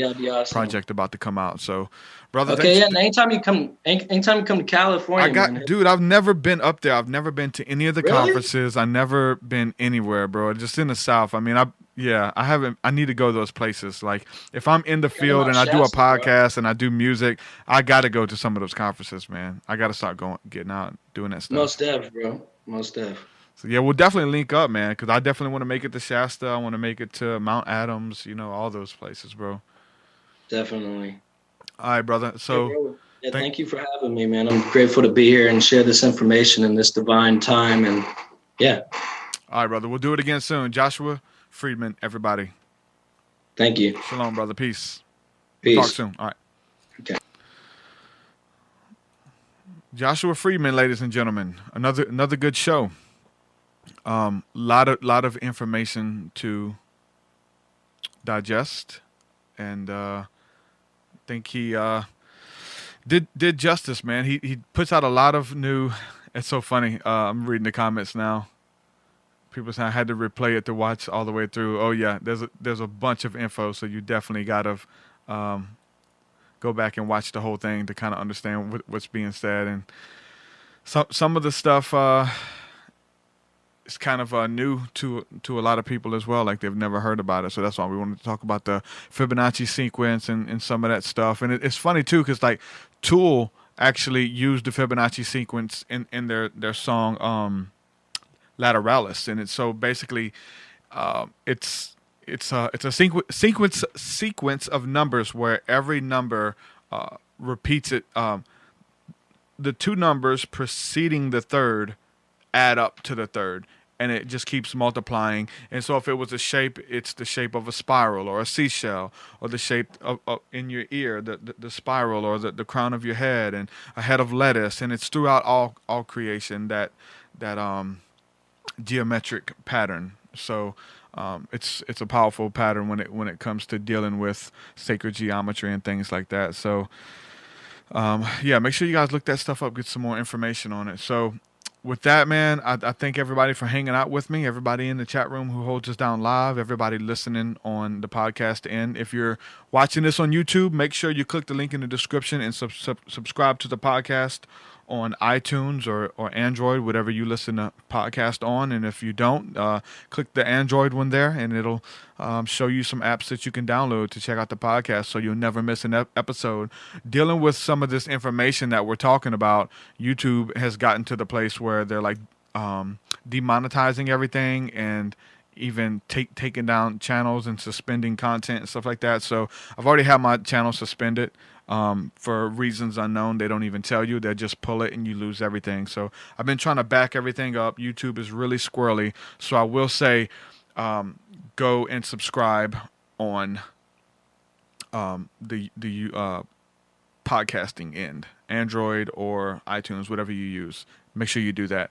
project about to come out, so brother. Okay, yeah. Anytime you come to California, dude. I've never been up there. I've never been to any of the conferences. I've never been anywhere, bro. Just in the South. I mean, I haven't. I need to go to those places. Like, if I'm in the field and I do a podcast and I do music, I got to go to some of those conferences, man. I got to start getting out, doing that stuff. Most def, bro. Most def. So yeah, we'll definitely link up, man, because I definitely want to make it to Shasta. I want to make it to Mount Adams. You know, all those places, bro. Definitely. All right, brother. So, thank you for having me, man. I'm grateful to be here and share this information in this divine time, and yeah. All right, brother. We'll do it again soon. Joshua Friedman, everybody. Thank you. Shalom, brother. Peace. Peace. Talk soon. All right. Okay. Joshua Friedman, ladies and gentlemen. Another good show. Lot of information to digest, and I think he did justice, man. He puts out a lot of new. It's so funny. I'm reading the comments now. People say I had to replay it to watch all the way through. Oh yeah, there's a bunch of info, so you definitely gotta go back and watch the whole thing to kind of understand what's being said. And some of the stuff is kind of new to a lot of people as well. Like, they've never heard about it, so that's why we wanted to talk about the Fibonacci sequence and some of that stuff. And it's funny too, because like Tool actually used the Fibonacci sequence in their song Lateralis, and it's so basically it's a sequence of numbers where every number repeats it. The two numbers preceding the third add up to the third, and it just keeps multiplying. And so if it was a shape, it's the shape of a spiral or a seashell, or the shape of in your ear, the spiral, or the crown of your head, and a head of lettuce. And it's throughout all creation that geometric pattern. So it's a powerful pattern when it comes to dealing with sacred geometry and things like that. So yeah, make sure you guys look that stuff up, get some more information on it. So with that, man, I thank everybody for hanging out with me, everybody in the chat room who holds us down live, everybody listening on the podcast. And if you're watching this on YouTube, make sure you click the link in the description and subscribe to the podcast on iTunes or Android, whatever you listen to podcast on. And if you don't, click the Android one there, and it'll show you some apps that you can download to check out the podcast, so you'll never miss an episode. Dealing with some of this information that we're talking about, YouTube has gotten to the place where they're like demonetizing everything, and even taking down channels and suspending content and stuff like that. So I've already had my channel suspended. For reasons unknown. They don't even tell you. They just pull it and you lose everything. So I've been trying to back everything up. YouTube is really squirrely. So I will say, go and subscribe on the podcasting end, Android or iTunes, whatever you use. Make sure you do that.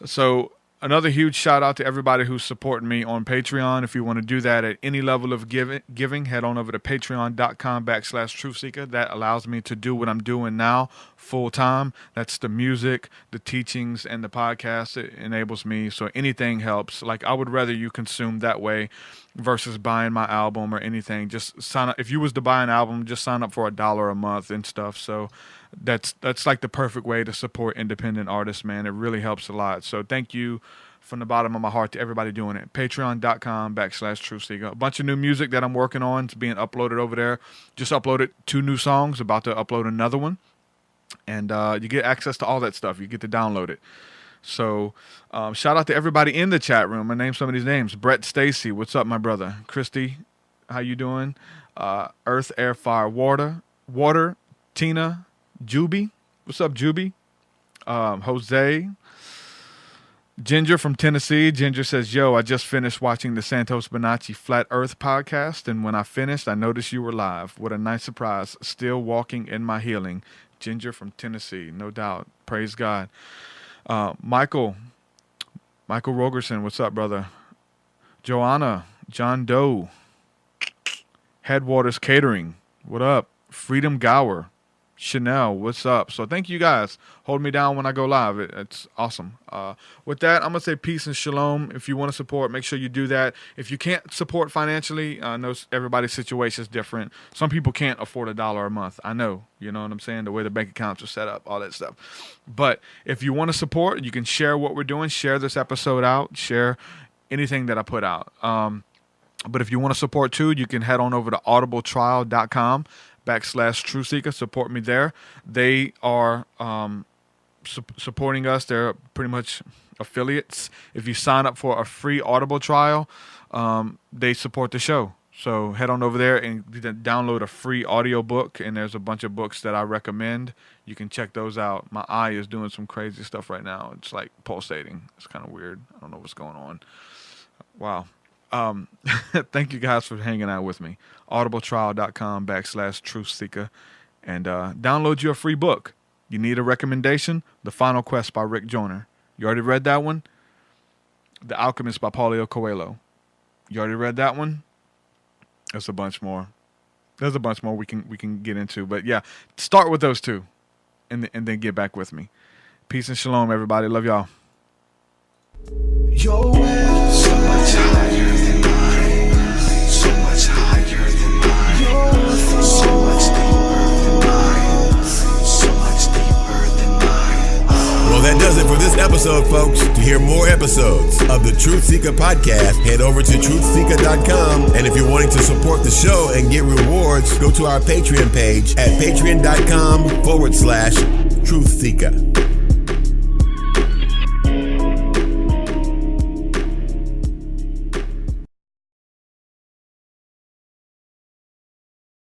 So another huge shout out to everybody who's supporting me on Patreon. If you want to do that at any level of giving, head on over to patreon.com/TruthSeekah. That allows me to do what I'm doing now full time. That's the music, the teachings, and the podcast. It enables me. So anything helps. Like, I would rather you consume that way versus buying my album or anything. Just sign up. If you was to buy an album, just sign up for $1 a month and stuff. So that's like the perfect way to support independent artists, man. It really helps a lot. So thank you from the bottom of my heart to everybody doing it. Patreon.com/TruthSeekah. A bunch of new music that I'm working on. It's being uploaded over there. Just uploaded 2 new songs. About to upload another one. And you get access to all that stuff. You get to download it. So shout out to everybody in the chat room. I named some of these names. Brett Stacy, what's up, my brother? Christy, how you doing? Earth, Air, Fire, Water. Tina, Juby, what's up, Juby? Jose, Ginger from Tennessee. Ginger says, yo, I just finished watching the Santos Bonacci Flat Earth podcast, and when I finished, I noticed you were live. What a nice surprise. Still walking in my healing. Ginger from Tennessee, no doubt. Praise God. Michael Rogerson, what's up, brother? Joanna, John Doe, Headwaters Catering, what up? Freedom Gower, Chanel, what's up? So thank you guys. Hold me down when I go live. It's awesome. With that, I'm going to say peace and shalom. If you want to support, make sure you do that. If you can't support financially, I know everybody's situation is different. Some people can't afford $1 a month. I know, you know what I'm saying? The way the bank accounts are set up, all that stuff. But if you want to support, you can share what we're doing, share this episode out, share anything that I put out. But if you want to support too, you can head on over to audibletrial.com/TruthSeekah. Support me there. They are supporting us. They're pretty much affiliates. If you sign up for a free Audible trial, they support the show. So head on over there and download a free audiobook, and there's a bunch of books that I recommend. You can check those out. My eye is doing some crazy stuff right now. It's like pulsating. It's kind of weird. I don't know what's going on. Wow. Thank you guys for hanging out with me. audibletrial.com/TruthSeekah, and download your free book. You need a recommendation? The Final Quest by Rick Joyner. You already read that one? The Alchemist by Paulo Coelho. You already read that one? There's a bunch more. There's a bunch more we can get into, but yeah, start with those two, and then get back with me. Peace and shalom, everybody. Love y'all. Your way so much higher than mine, so much higher than mine, so much deeper than mine, so much deeper than mine. Well, that does it for this episode, folks. To hear more episodes of the TruthSeekah podcast, head over to TruthSeekah.com. And if you're wanting to support the show and get rewards, go to our Patreon page at patreon.com/TruthSeekah.